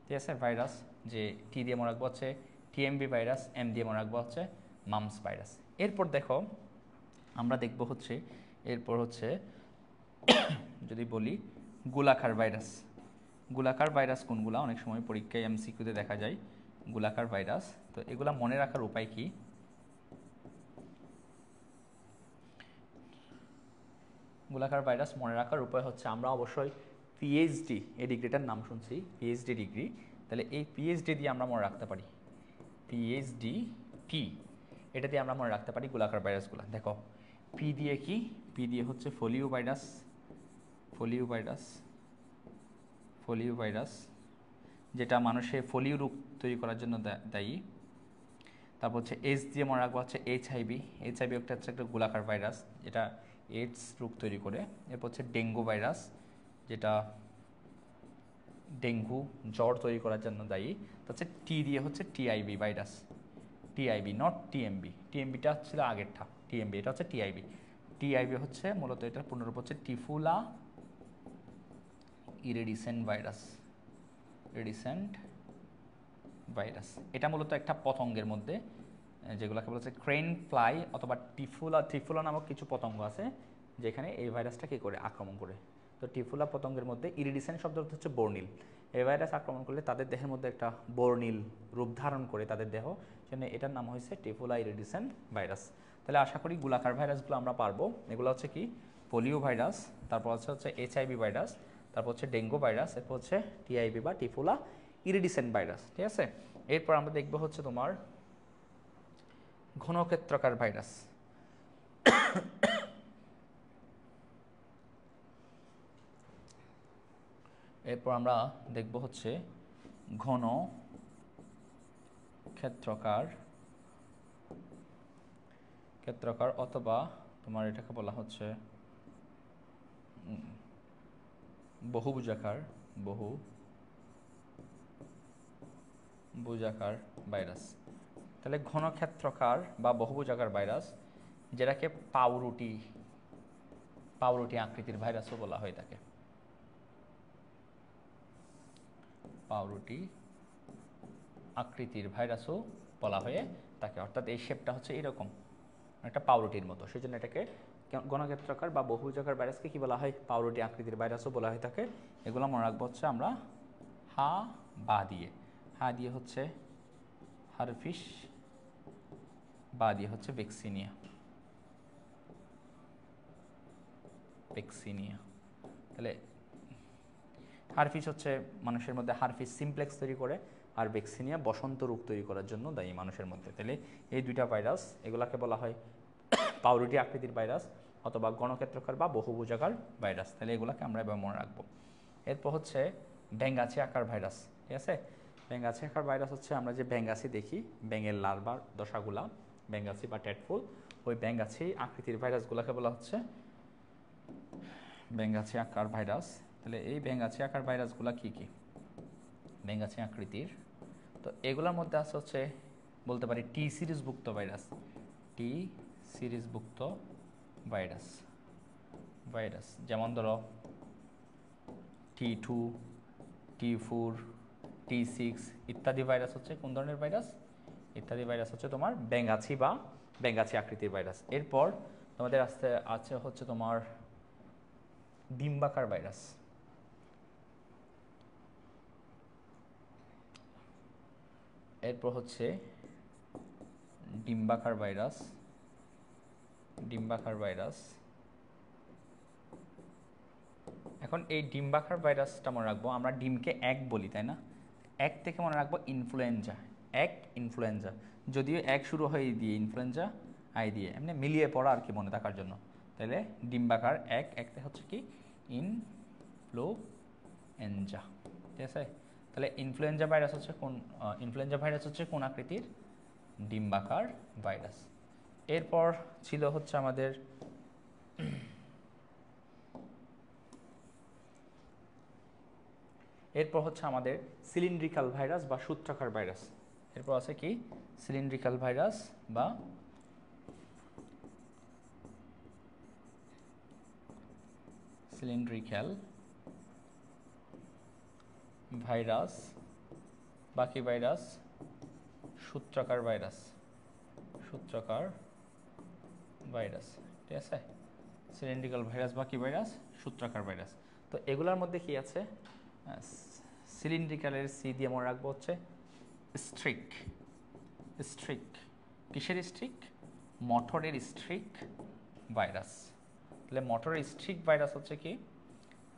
ঠিক আছে, ভাইরাস। যে টি দিয়ে মনে রাখবো হচ্ছে টিএমবি ভাইরাস, এম দিয়ে মনে রাখবো হচ্ছে মামস ভাইরাস। এরপর দেখো আমরা দেখব হচ্ছে, এরপর হচ্ছে যদি বলি গোলাকার ভাইরাস। গোলাকার ভাইরাস কোনগুলা, অনেক সময় পরীক্ষায় এমসিকিউতে দেখা যায় গোলাকার ভাইরাস। তো এগুলা মনে রাখার উপায় কি, গোলাকার ভাইরাস মনে রাখার উপায় হচ্ছে আমরা অবশ্যই পিএইচডি এই ডিগ্রিটার নাম শুনছি, পিএইচডি ডিগ্রি। তাহলে এই পিএইচডি দিয়ে আমরা মনে রাখতে পারি, পিএইচডি টি, এটা দিয়ে আমরা মনে রাখতে পারি গোলাকার ভাইরাসগুলো। দেখো পি দিয়ে কি, পি দিয়ে হচ্ছে folio virus, folio virus, folio virus, যেটা মানুষের ফোলিও রোগ তৈরি করার জন্য দায়ী। তারপর হচ্ছে এইচ দিয়ে মনে রাখবো হচ্ছে এইচআইভি, এইচআইভি একটা হচ্ছে একটা গোলাকার ভাইরাস, যেটা এইডস রোগ তৈরি করে। এরপর হচ্ছে ডেঙ্গু ভাইরাস, যেটা ডেঙ্গু জ্বর তৈরি করার জন্য দায়ী। তো হচ্ছে টি দিয়ে হচ্ছে TIV virus, TIV not TMV, টিএমবিটা ছিল আগেরটা, টিএমবি এটা হচ্ছে টিআইবি। টিআইবি হচ্ছে মূলত এটার পুনরূপ হচ্ছে টিফুলা ইরেডিসেন্ট ভাইরাস, ইরেডিসেন্ট ভাইরাস। এটা মূলত একটা পতঙ্গের মধ্যে, যেগুলোকে বলা হচ্ছে ক্রেন ফ্লাই অথবা টিফুলা, টিফুলা নামক কিছু পতঙ্গ আছে যেখানে এই ভাইরাসটা কী করে আক্রমণ করে। তো টিফুলা পতঙ্গের মধ্যে ইরিডিসেন্ট শব্দ অর্থ হচ্ছে বর্ণিল। এই ভাইরাস আক্রমণ করলে তাদের দেহের মধ্যে একটা বর্ণিল রূপ ধারণ করে তাদের দেহ, সেজন্য এটার নাম হয়েছে টিফুলা ইরিডিসেন্ট ভাইরাস। তাহলে আশা করি গোলাকার ভাইরাসগুলো আমরা পারবো। এগুলো হচ্ছে কি পোলিও ভাইরাস, তারপর হচ্ছে এইচআইভি ভাইরাস, তারপর হচ্ছে ডেঙ্গু ভাইরাস, এরপর হচ্ছে টিআইভি বা টিফুলা ইরিডিসেন্ট ভাইরাস। ঠিক আছে, এরপর আমরা দেখবো হচ্ছে তোমার ঘনক্ষেত্রাকার ভাইরাস। এরপর আমরা দেখব হচ্ছে ঘন ক্ষেত্রকার অথবা তোমার এটাকে বলা হচ্ছে বহুভুজাকার ভাইরাস। তাহলে ঘনক্ষেত্রকার বা বহুভুজাকার ভাইরাস, যেটাকে পাউরুটি আকৃতির ভাইরাসও বলা হয়ে থাকে। পাউরুটি আকৃতির ভাইরাসও বলা হয়ে থাকে, অর্থাৎ এই শেপটা হচ্ছে এরকম একটা পাউরুটির মতো, সেই জন্য এটাকে ঘনক্ষেত্রাকার বা বহুভুজাকার ভাইরাসকে কি বলা হয়? পাউরুটি আকৃতির ভাইরাসও বলা হয়ে থাকে। এগুলো মনে রাখবো হচ্ছে আমরা হা দিয়ে হচ্ছে হারফিশ, বা দিয়ে হচ্ছে ভ্যাকসিনিয়া। তাহলে হারফিশ হচ্ছে মানুষের মধ্যে হারফিশ সিমপ্লেক্স তৈরি করে, আর ভ্যাকসিনিয়া বসন্ত রোগ তৈরি করার জন্য দায়ী মানুষের মধ্যে। তাহলে এই দুইটা ভাইরাস, এগুলাকে বলা হয় পাউরুটি আকৃতির ভাইরাস অথবা ঘনক্ষেত্রাকার বা বহুভুজাকার ভাইরাস। তাহলে এগুলাকে আমরা এবার মনে রাখবো। এরপর হচ্ছে ব্যাঙাচি আকার ভাইরাস। ঠিক আছে, ব্যাঙাচি আকার ভাইরাস হচ্ছে আমরা যে ব্যাঙাচি দেখি, ব্যাঙের লার্ভার দশাগুলা, ব্যাঙাচি বা টেটফুল, ওই ব্যাঙাচি আকৃতির ভাইরাসগুলোকে বলা হচ্ছে ব্যাঙাচি আকার ভাইরাস। তাহলে এই ব্যাঙাচি আকার ভাইরাসগুলো কি কি? ব্যাঙাচি আকৃতির, তো এগুলোর মধ্যে আছে হচ্ছে বলতে পারি টি সিরিজভুক্ত ভাইরাস, যেমন ধরো T2, T4, T6 ইত্যাদি ভাইরাস হচ্ছে কোন ধরনের ভাইরাস? ইত্যাদি ভাইরাস হচ্ছে তোমার ব্যাঙাচি বা ব্যাঙাচি আকৃতির ভাইরাস। এরপর তোমাদের আছে হচ্ছে তোমার ডিম্বাকার ভাইরাস। এরপর হচ্ছে ডিম্বাকার ভাইরাস। এখন এই ডিম্বাকার ভাইরাসটা মনে রাখবো, আমরা ডিমকে এক বলি, তাই না? এক থেকে মনে রাখবো ইনফ্লুয়েঞ্জা, যদিও এক শুরু হয়ে দিয়ে ইনফ্লুয়েঞ্জা আই দিয়ে, এমনি মিলিয়ে পড়া আর কি মনে থাকার জন্য। তাহলে ডিম্বাকার একটা হচ্ছে কি ইনফ্লুয়েঞ্জা। ঠিক আছে, তাহলে ইনফ্লুয়েঞ্জা ভাইরাস হচ্ছে কোন আকৃতির? ডিম্বাকার ভাইরাস। এরপর ছিল হচ্ছে আমাদের সিলিন্ড্রিক্যাল ভাইরাস বা সূত্রাকার ভাইরাস। এরপর আছে কি সিলিন্ড্রিক্যাল ভাইরাস বা বাকি ভাইরাস সূত্রাকার ভাইরাস। ঠিক আছে, সিলিন্ড্রিক্যাল ভাইরাস, বাকি ভাইরাস সূত্রাকার ভাইরাস। তো এগুলোর মধ্যে কি আছে? সিলিন্ড্রিক্যালের সি দিয়ে মনে রাখবো হচ্ছে স্ট্রিক। কিসের স্ট্রিক? মটরের স্ট্রিক ভাইরাস। তাহলে মটরের স্ট্রিক ভাইরাস হচ্ছে কি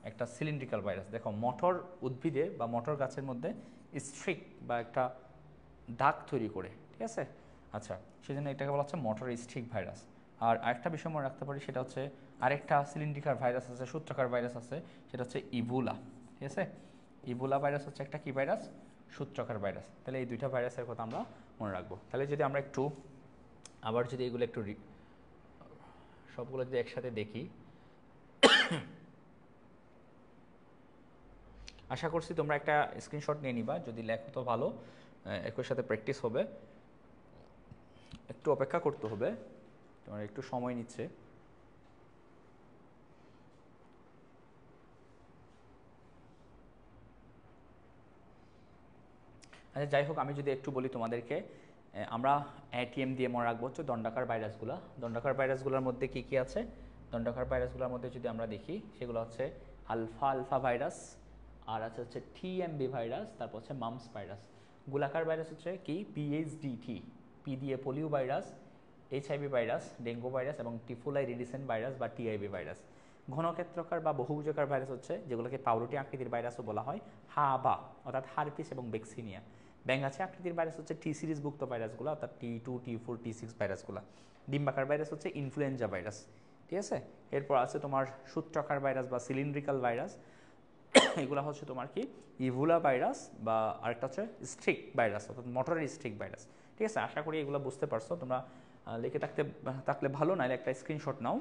একটা সিলিন্ড্রিক্যাল ভাইরাস। দেখো, মটর উদ্ভিদে বা মটর গাছের মধ্যে স্ট্রিক বা একটা দাগ তৈরি করে। ঠিক আছে, আচ্ছা, সেজন্য এটাকে বলা হচ্ছে মটরের স্ট্রিক ভাইরাস। আর আরেকটা বিষয় মনে রাখতে পারি, সেটা হচ্ছে আরেকটা সিলিন্ড্রিক্যাল ভাইরাস আছে, সূত্রাকার ভাইরাস আছে, সেটা হচ্ছে ইবোলা। ঠিক আছে, ইবোলা ভাইরাস হচ্ছে একটা কি ভাইরাস? সূত্রাকার ভাইরাস। তাহলে এই দুইটা ভাইরাসের কথা আমরা মনে রাখবো। তাহলে যদি আমরা যদি এগুলো একটু সবগুলো যদি একসাথে দেখি, আশা করছি তোমরা একটা স্ক্রিনশট নিয়ে নিবা, যদি লেখো তো ভালো, একই সাথে প্র্যাকটিস হবে। একটু অপেক্ষা করতে হবে, তোমার একটু সময় নিচ্ছে। আচ্ছা, যাই হোক, আমি যদি একটু বলি তোমাদেরকে, আমরা এটিএম দিয়ে মনে রাখবো হচ্ছে দণ্ডাকার ভাইরাসগুলোর মধ্যে কি কি আছে? দণ্ডাকার ভাইরাসগুলোর মধ্যে যদি আমরা দেখি, সেগুলো হচ্ছে আলফা আলফা ভাইরাস, আর আছে হচ্ছে টিএমবি ভাইরাস, তারপর হচ্ছে মামস ভাইরাস। গোলাকার ভাইরাস হচ্ছে কি পিএইচডিটি, পি দিয়ে polio virus, HIV virus, dengue virus এবং টিফুলাই রিডিসেন্ট ভাইরাস বা টিআইভি ভাইরাস। ঘনক্ষেত্রকার বা বহুভুজকার ভাইরাস হচ্ছে যেগুলোকে পাউরুটি আকৃতির ভাইরাসও বলা হয়, হাবা অর্থাৎ হারপিস এবং বেক্সিনিয়া। ব্যাঙাচি আকৃতির ভাইরাস হচ্ছে টি সিরিজভুক্ত ভাইরাসগুলো অর্থাৎ T2, T4, T6 ভাইরাসগুলো। ডিম্বাকার ভাইরাস হচ্ছে ইনফ্লুয়েঞ্জা ভাইরাস, ঠিক আছে। এরপর আছে তোমার সূত্রাকার ভাইরাস বা সিলিন্ড্রিক্যাল ভাইরাস, এগুলো হচ্ছে তোমার কি ইভুলা ভাইরাস, বা আরেকটা হচ্ছে স্ট্রিক ভাইরাস অর্থাৎ মোটরের স্ট্রিক ভাইরাস, ঠিক আছে। আশা করি এগুলো বুঝতে পারছো তোমরা, লিখে থাকলে ভালো, নাহলে একটা স্ক্রিনশট নাও।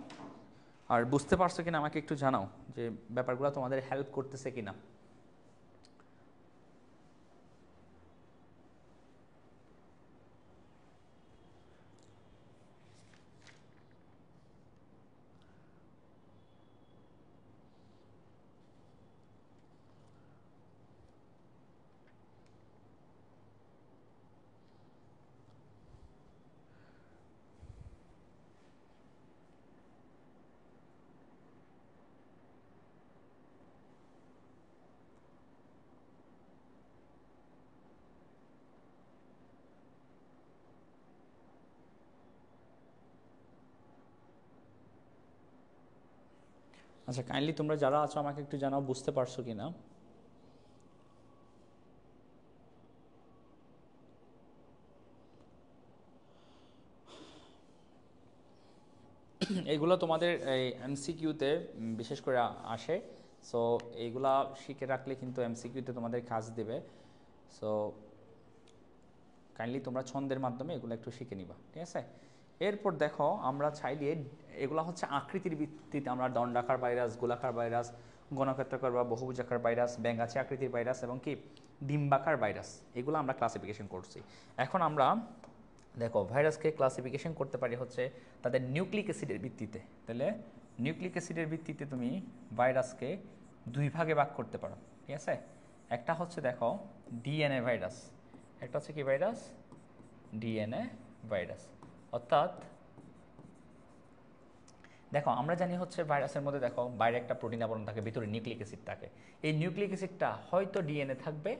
আর বুঝতে পারছো কিনা আমাকে একটু জানাও যে ব্যাপারগুলো তোমাদের হেল্প করতেছে কিনা। আচ্ছা, কাইন্ডলি তোমরা যারা আছো আমাকে একটু জানাও বুঝতে পারছো কিনা। এগুলো তোমাদের এই এমসিকিউতে বিশেষ করে আসে। সো এইগুলা শিখে রাখলে কিন্তু এমসিকিউতে তোমাদের কাজ দেবে। সো কাইন্ডলি তোমরা ছন্দের মাধ্যমে এগুলো একটু শিখে নিবা, ঠিক আছে। এরপর দেখো আমরা চাইলে এগুলো হচ্ছে আকৃতির ভিত্তিতে আমরা দণ্ডাকার ভাইরাস, গোলাকার ভাইরাস, ঘনক্ষেত্রাকার বা বহুভুজাকার ভাইরাস, ব্যাঙাচি আকৃতির ভাইরাস এবং কি ডিম্বাকার ভাইরাস, এগুলো আমরা ক্লাসিফিকেশন করছি। এখন আমরা দেখো ভাইরাসকে ক্লাসিফিকেশন করতে পারি হচ্ছে তাদের নিউক্লিক অ্যাসিডের ভিত্তিতে। তাহলে নিউক্লিক অ্যাসিডের ভিত্তিতে তুমি ভাইরাসকে দুই ভাগে ভাগ করতে পারো, ঠিক আছে। একটা হচ্ছে দেখো ডিএনএ ভাইরাস, একটা হচ্ছে কি ভাইরাস ডিএনএ ভাইরাস। অর্থাৎ দেখো আমরা জানি হচ্ছে ভাইরাসের মধ্যে দেখো বাইরে একটা প্রোটিন আবরণ থাকে, ভিতরে নিউক্লিক অ্যাসিড থাকে। এই নিউক্লিক অ্যাসিডটা হয়তো ডিএনএ থাকবে,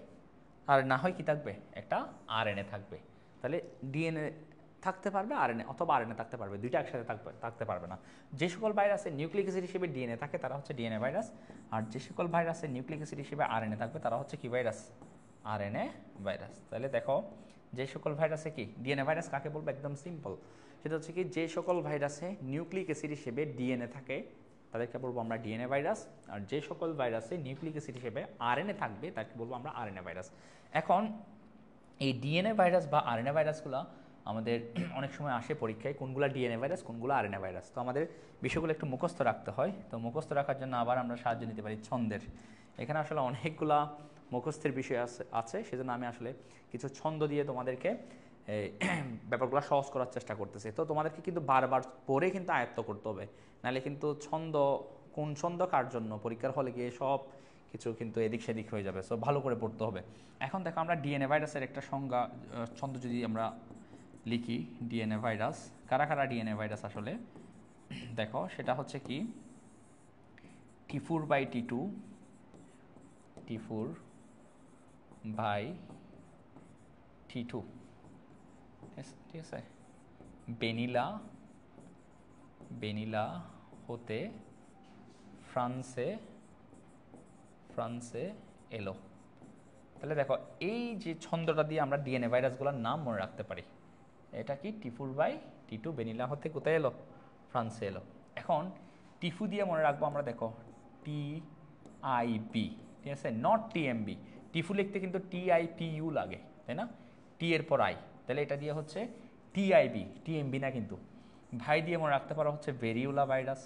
আর না হয় কি থাকবে একটা আরএনএ থাকবে। তাহলে ডিএনএ থাকতে পারবে আরএনএ, অথবা আরএনএ থাকতে পারবে, দুইটা একসাথে থাকতে পারবে না। যে সকল ভাইরাসে নিউক্লিক অ্যাসিড হিসেবে ডিএনএ থাকে তারা হচ্ছে ডিএনএ ভাইরাস, আর যে সকল ভাইরাসে নিউক্লিক অ্যাসিড হিসেবে আরএনএ থাকবে তারা হচ্ছে কি ভাইরাস আরএনএ ভাইরাস। তাহলে দেখো যে সকল ভাইরাসে কি ডিএনএ ভাইরাস কাকে বলবো, একদম সিম্পল, সেটা হচ্ছে কি যে সকল ভাইরাসে নিউক্লিক অ্যাসিড হিসেবে ডিএনএ থাকে তাদেরকে বলবো আমরা ডিএনএ ভাইরাস, আর যে সকল ভাইরাসে নিউক্লিক অ্যাসিড হিসেবে আরএনএ থাকবে তাকে বলবো আমরা আরএনএ ভাইরাস। এখন এই ডিএনএ ভাইরাস বা আরএনএ ভাইরাসগুলো আমাদের অনেক সময় আসে পরীক্ষায়, কোনগুলো ডিএনএ ভাইরাস কোনগুলো আরএনএ ভাইরাস। তো আমাদের বিষয়গুলো একটু মুখস্থ রাখতে হয়। তো মুখস্থ রাখার জন্য আবার আমরা সাহায্য নিতে পারি ছন্দের। এখানে আসলে অনেকগুলা মুখস্থের বিষয় আছে, সেজন্য আমি আসলে কিছু ছন্দ দিয়ে তোমাদেরকে এই ব্যাপারগুলো সহজ করার চেষ্টা করতেছি। তো তোমাদেরকে কিন্তু বারবার পড়ে কিন্তু আয়ত্ত করতে হবে, নাহলে কিন্তু ছন্দ কোন ছন্দ কার জন্য পরীক্ষার হলে গিয়ে সব কিছু কিন্তু এদিক সেদিক হয়ে যাবে। সো ভালো করে পড়তে হবে। এখন দেখো আমরা ডিএনএ ভাইরাসের একটা সংজ্ঞা ছন্দ যদি আমরা লিখি, ডিএনএ ভাইরাস কারা কারা ডিএনএ ভাইরাস আসলে দেখো সেটা হচ্ছে কি T4/T2, T4/T2, ঠিক আছে। বেনিলা বেনিলা হতে ফ্রান্সে এলো। তাহলে দেখো এই যে ছন্দটা দিয়ে আমরা ডিএনএ ভাইরাসগুলোর নাম মনে রাখতে পারি। এটা কি T4/T2, বেনিলা হতে কোথায় এলো, ফ্রান্সে এলো। এখন টিফু দিয়ে মনে রাখবো আমরা, দেখো TIP, ঠিক আছে, নট TMB। টিফু লিখতে কিন্তু TIPU লাগে, তাই না, টি এর পর আই, তাহলে এটা দিয়ে হচ্ছে TIB, TMB না কিন্তু। ভাই দিয়ে মনে রাখতে পারো হচ্ছে ভেরিওলা ভাইরাস,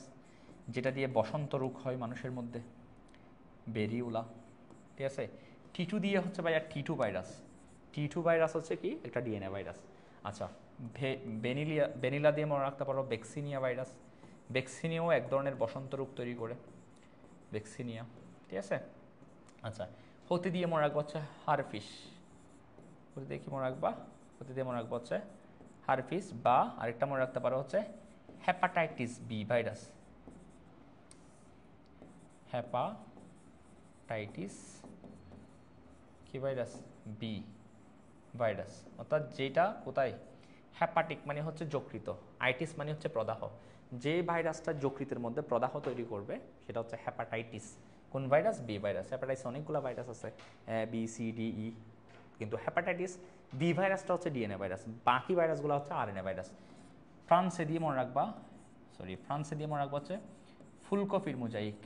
যেটা দিয়ে বসন্ত রোগ হয় মানুষের মধ্যে, বেরিউলা, ঠিক আছে। T2 দিয়ে হচ্ছে ভাইয়া T2 ভাইরাস, T2 ভাইরাস হচ্ছে কি একটা ডিএনএ ভাইরাস। আচ্ছা, বেনিলা দিয়ে মনে রাখতে পারো বেক্সিনিয়া ভাইরাস, বেক্সিনিয়াও এক ধরনের বসন্ত রোগ তৈরি করে, বেক্সিনিয়া, ঠিক আছে। আচ্ছা, হতে দিয়ে মনে রাখবো হচ্ছে হারফিস, হতে দিয়ে কি মনে রাখবা, হতে দিয়ে মনে রাখবো হচ্ছে হারফিস, বা আরেকটা মনে রাখতে পারো হচ্ছে হেপাটাইটিস বি ভাইরাস, হেপাটাইটিস কি ভাইরাস? B virus. অর্থাৎ যেটা কোথায় হ্যাপাটিক মানে হচ্ছে যকৃত, আইটিস মানে হচ্ছে প্রদাহ, যে ভাইরাসটা যকৃতের মধ্যে প্রদাহ তৈরি করবে সেটা হচ্ছে হ্যাপাটাইটিস। কোন ভাইরাস? B virus. হ্যাপাটাইটিস অনেকগুলো ভাইরাস আছে, বি সি ডি ই, কিন্তু হ্যাপাটাইটিস বি ভাইরাসটা হচ্ছে ডিএনএ ভাইরাস, বাকি ভাইরাসগুলো হচ্ছে আরএনএ ভাইরাস। ফ্রান্সে দিয়ে মনে রাখবা, ফ্রান্সে দিয়ে মনে রাখবা হচ্ছে ফুলকপির মোজাইক,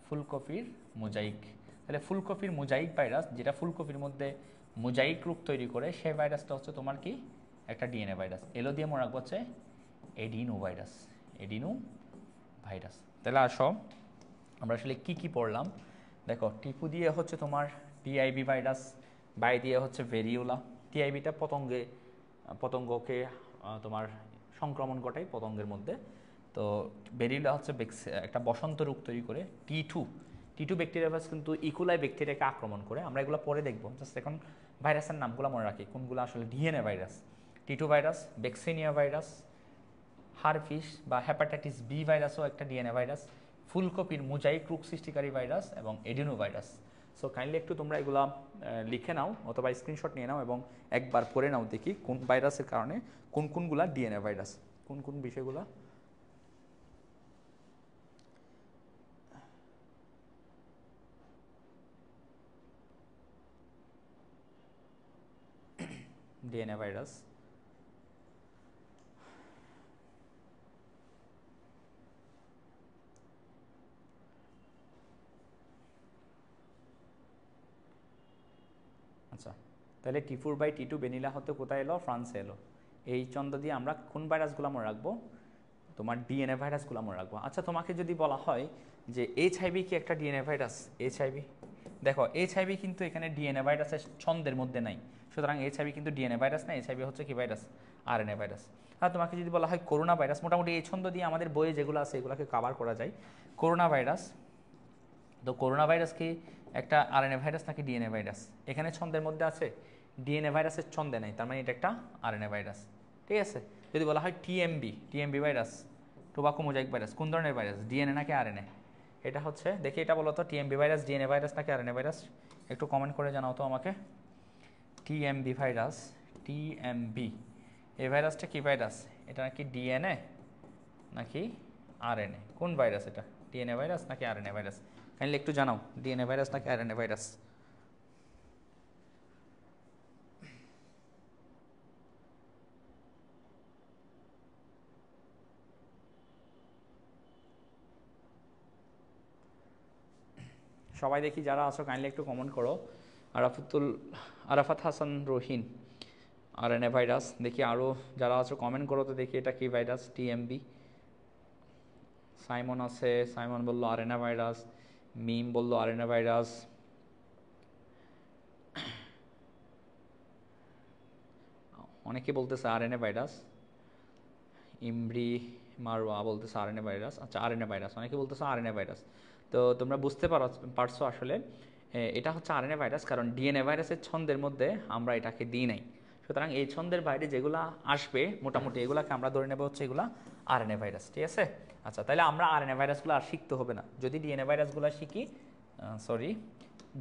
ফুলকপির মোজাইক। তাহলে ফুলকপির মোজাইক ভাইরাস, যেটা ফুলকপির মধ্যে মোজাইক রূপ তৈরি করে, সেই ভাইরাসটা হচ্ছে তোমার কি একটা ডিএনএ ভাইরাস। এলো দিয়ে মনে রাখবো হচ্ছে এডিনো ভাইরাস, এডিনো ভাইরাস। তাহলে আসো আমরা আসলে কি কি পড়লাম দেখো। টিপু দিয়ে হচ্ছে তোমার টিআইবি ভাইরাস, বাই দিয়ে হচ্ছে ভেরিওলা। টিআইবিটা পতঙ্গকে তোমার সংক্রমণ ঘটায় পতঙ্গের মধ্যে। তো ভেরিওলা হচ্ছে একটা বসন্ত রোগ তৈরি করে। টি টু ব্যাকটেরিয়া ভাইরাস কিন্তু ইকোলাই ব্যাকটেরিয়াকে আক্রমণ করে। আমরা এগুলো পরে দেখবো, জাস্ট এখন ভাইরাসের নামগুলো মনে রাখি কোনগুলো আসলে DNA virus. T two virus, vaccinia virus, herpes বা হেপাটাইটিস বি ভাইরাসও একটা ডিএনএ ভাইরাস, ফুলকপির মোজাইক রোগ সৃষ্টিকারী ভাইরাস এবং এডিনো ভাইরাস। সো কাইন্ডলি একটু তোমরা এগুলা লিখে নাও অথবা স্ক্রিনশট নিয়ে নাও এবং একবার পড়ে নাও, দেখি কোন ভাইরাসের কারণে কোনগুলা ডিএনএ ভাইরাস, কোন বিষয়গুলা। ডিএনএ ভাইরাস, আচ্ছা তাহলে টি4/টি2 ভ্যানিলা হতে কোথায় এলো? ফ্রান্সে এলো। এই চন্দ্র দিয়ে আমরা কোন ভাইরাসগুলো মনে রাখবো? তোমার ডিএনএ ভাইরাসগুলো মনে রাখবো। আচ্ছা তোমাকে যদি বলা হয় যে এইচআইভি কি একটা ডিএনএ ভাইরাস? এইচআইভি দেখো, এইচআইভি কিন্তু এখানে ডিএনএ ভাইরাসের ছন্দের মধ্যে নাই, সুতরাং এইচআইভি কিন্তু ডিএনএ ভাইরাস না, এইচআইভি হচ্ছে কি ভাইরাস? RNA virus. আর তোমাকে যদি বলা হয় করোনা ভাইরাস, মোটামুটি এই ছন্দ দিয়ে আমাদের বইয়ে যেগুলো আছে এগুলোকে কভার করা যায়। করোনা ভাইরাস, তো করোনা ভাইরাস কি একটা আরএনএ ভাইরাস নাকি ডিএনএ ভাইরাস? এখানে ছন্দের মধ্যে আছে, ডিএনএ ভাইরাসের ছন্দে নেই, তার মানে এটা একটা আরএনএ ভাইরাস। ঠিক আছে। যদি বলা হয় TMB virus, tobacco mosaic virus, কোন ধরনের ভাইরাস? ডিএনএ নাকি আরএনএ? এটা হচ্ছে, দেখি এটা বলো তো, টিএমবি ভাইরাস ডিএনএ ভাইরাস নাকি আরএনএ ভাইরাস? একটু কমেন্ট করে জানাও তো আমাকে। টিএমবি ভাইরাস, টিএমবি, এই ভাইরাসটা কি ভাইরাস? এটা নাকি ডিএনএ নাকি আরএনএ? কোন ভাইরাস এটা? ডিএনএ ভাইরাস নাকি আরএনএ ভাইরাস? কাইন্ডলি একটু জানাও, ডিএনএ ভাইরাস নাকি আরএনএ ভাইরাস? সবাই দেখি যারা আছো কাইন্ডলি একটু কমেন্ট করো। Arafat Hasan Rahin, RNA virus. দেখি আরও যারা আছো কমেন্ট করো তো দেখি এটা কি ভাইরাস? টিএমবি। সাইমন আছে, সাইমন বললো আরএনএ ভাইরাস, মিম বললো আরএনএ ভাইরাস, অনেকে বলতেছে আরএনএ ভাইরাস। ইমরি মারওয়া বলতেছে আরএনএ ভাইরাস। আচ্ছা আরএনএ ভাইরাস, অনেকে বলতেছে আরএনএ ভাইরাস। তো তোমরা বুঝতে পারছো আসলে এটা হচ্ছে আরএনএ ভাইরাস, কারণ ডিএনএ ভাইরাসের ছন্দের মধ্যে আমরা এটাকে দিই নাই। সুতরাং এই ছন্দের বাইরে যেগুলো আসবে মোটামুটি এগুলাকে আমরা ধরে নেব হচ্ছে এগুলা আরএনএ ভাইরাস। ঠিক আছে। আচ্ছা তাহলে আমরা আরএনএ ভাইরাসগুলো আর শিখতে হবে না, যদি ডিএনএ ভাইরাসগুলো শিখি,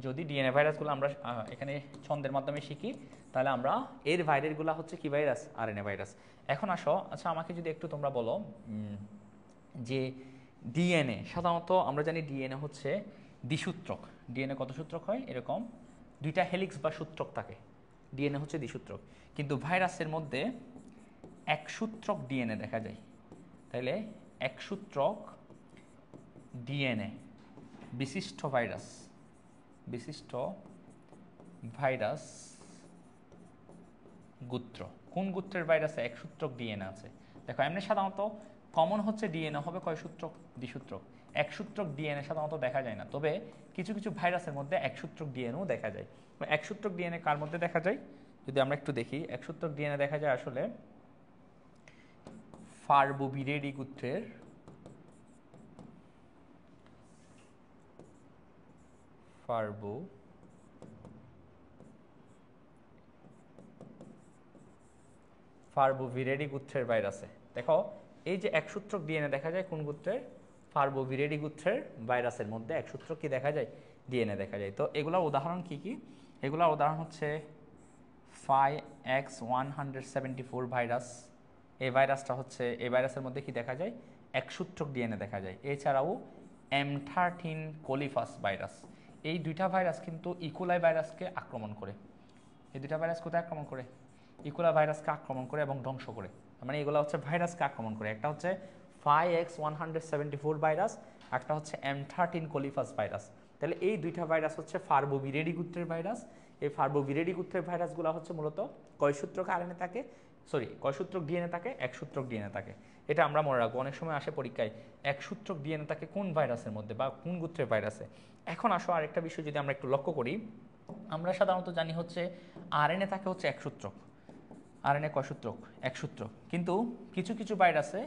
যদি ডিএনএ ভাইরাসগুলো আমরা এখানে ছন্দের মাধ্যমে শিখি, তাহলে আমরা এর ভাইরাসগুলো হচ্ছে কি ভাইরাস? RNA virus. এখন আসো, আচ্ছা আমাকে যদি একটু তোমরা বলো যে ডিএনএ সাধারণত আমরা জানি ডিএনএ হচ্ছে দ্বিসূত্রক। ডিএনএ কত সূত্রক হয়? এরকম দুইটা হেলিক্স বা সূত্রক থাকে, ডিএনএ হচ্ছে দ্বিসূত্রক। কিন্তু ভাইরাসের মধ্যে একসূত্রক ডিএনএ দেখা যায়। তাহলে একসূত্রক ডিএনএ বিশিষ্ট ভাইরাস গোত্র। কোন গোত্রের ভাইরাসে একসূত্রক ডিএনএ আছে? দেখো এমনি সাধারণত কমন হচ্ছে ডিএনএ হবে কয় সূত্রক? দ্বিসূত্রক। একসূত্রক ডিএনএ সাধারণত দেখা যায় না, তবে কিছু কিছু ভাইরাসের মধ্যে একসূত্রক ডিএনএও দেখা যায়। একসূত্রক ডিএনএ কার মধ্যে দেখা যায় যদি আমরা একটু দেখি? একসূত্রক ডিএনএ দেখা যায় আসলে ফার্বোভিরেডি গোত্রের ফার্বোভিরেডি গোত্রের ভাইরাসে। দেখো এই যে একসূত্রক ডিএনএ দেখা যায় কোন গোত্রের? পার্বোভিরেডি গোত্রের ভাইরাসের মধ্যে একসূত্রক কি দেখা যায়, ডিএনএ দেখা যায়। তো এগুলোর উদাহরণ কি কি, এগুলোর উদাহরণ হচ্ছে 5X174 ভাইরাস। এই ভাইরাসটা হচ্ছে, এই ভাইরাসের মধ্যে কি দেখা যায়, একসূত্রক ডিএনএ দেখা যায়। এছাড়াও M13 কোলিফাস ভাইরাস, এই দুইটা ভাইরাস কিন্তু ইকোলাই ভাইরাসকে আক্রমণ করে। এই দুইটা ভাইরাস কোথায় আক্রমণ করে, ইকোলাই ভাইরাসকে আক্রমণ করে এবং ধ্বংস করে। মানে এগুলো হচ্ছে ভাইরাসকে আক্রমণ করে। একটা হচ্ছে 5X174 ভাইরাস, একটা হচ্ছে M13 কোলিফাস ভাইরাস। তাহলে এই দুইটা ভাইরাস হচ্ছে পার্বোভিরেডি গোত্রের ভাইরাস। এই পার্বোভিরেডি গোত্রের ভাইরাসগুলো হচ্ছে মূলত কয়সূত্রক আরএনএ থাকে, কয়সূত্রক ডিএনএ থাকে, একসূত্রক ডিএনএ থাকে। এটা আমরা মনে রাখবো, অনেক সময় আসে পরীক্ষায় একসূত্রক ডিএনএ থাকে কোন ভাইরাসের মধ্যে বা কোন গোত্রের ভাইরাসে। এখন আসো আরেকটা বিষয় যদি আমরা একটু লক্ষ্য করি, আমরা সাধারণত জানি হচ্ছে আরএনএ থাকে হচ্ছে একসূত্রক, আরএনএ কয়সূত্রক, একসূত্রক। কিন্তু কিছু কিছু ভাইরাসে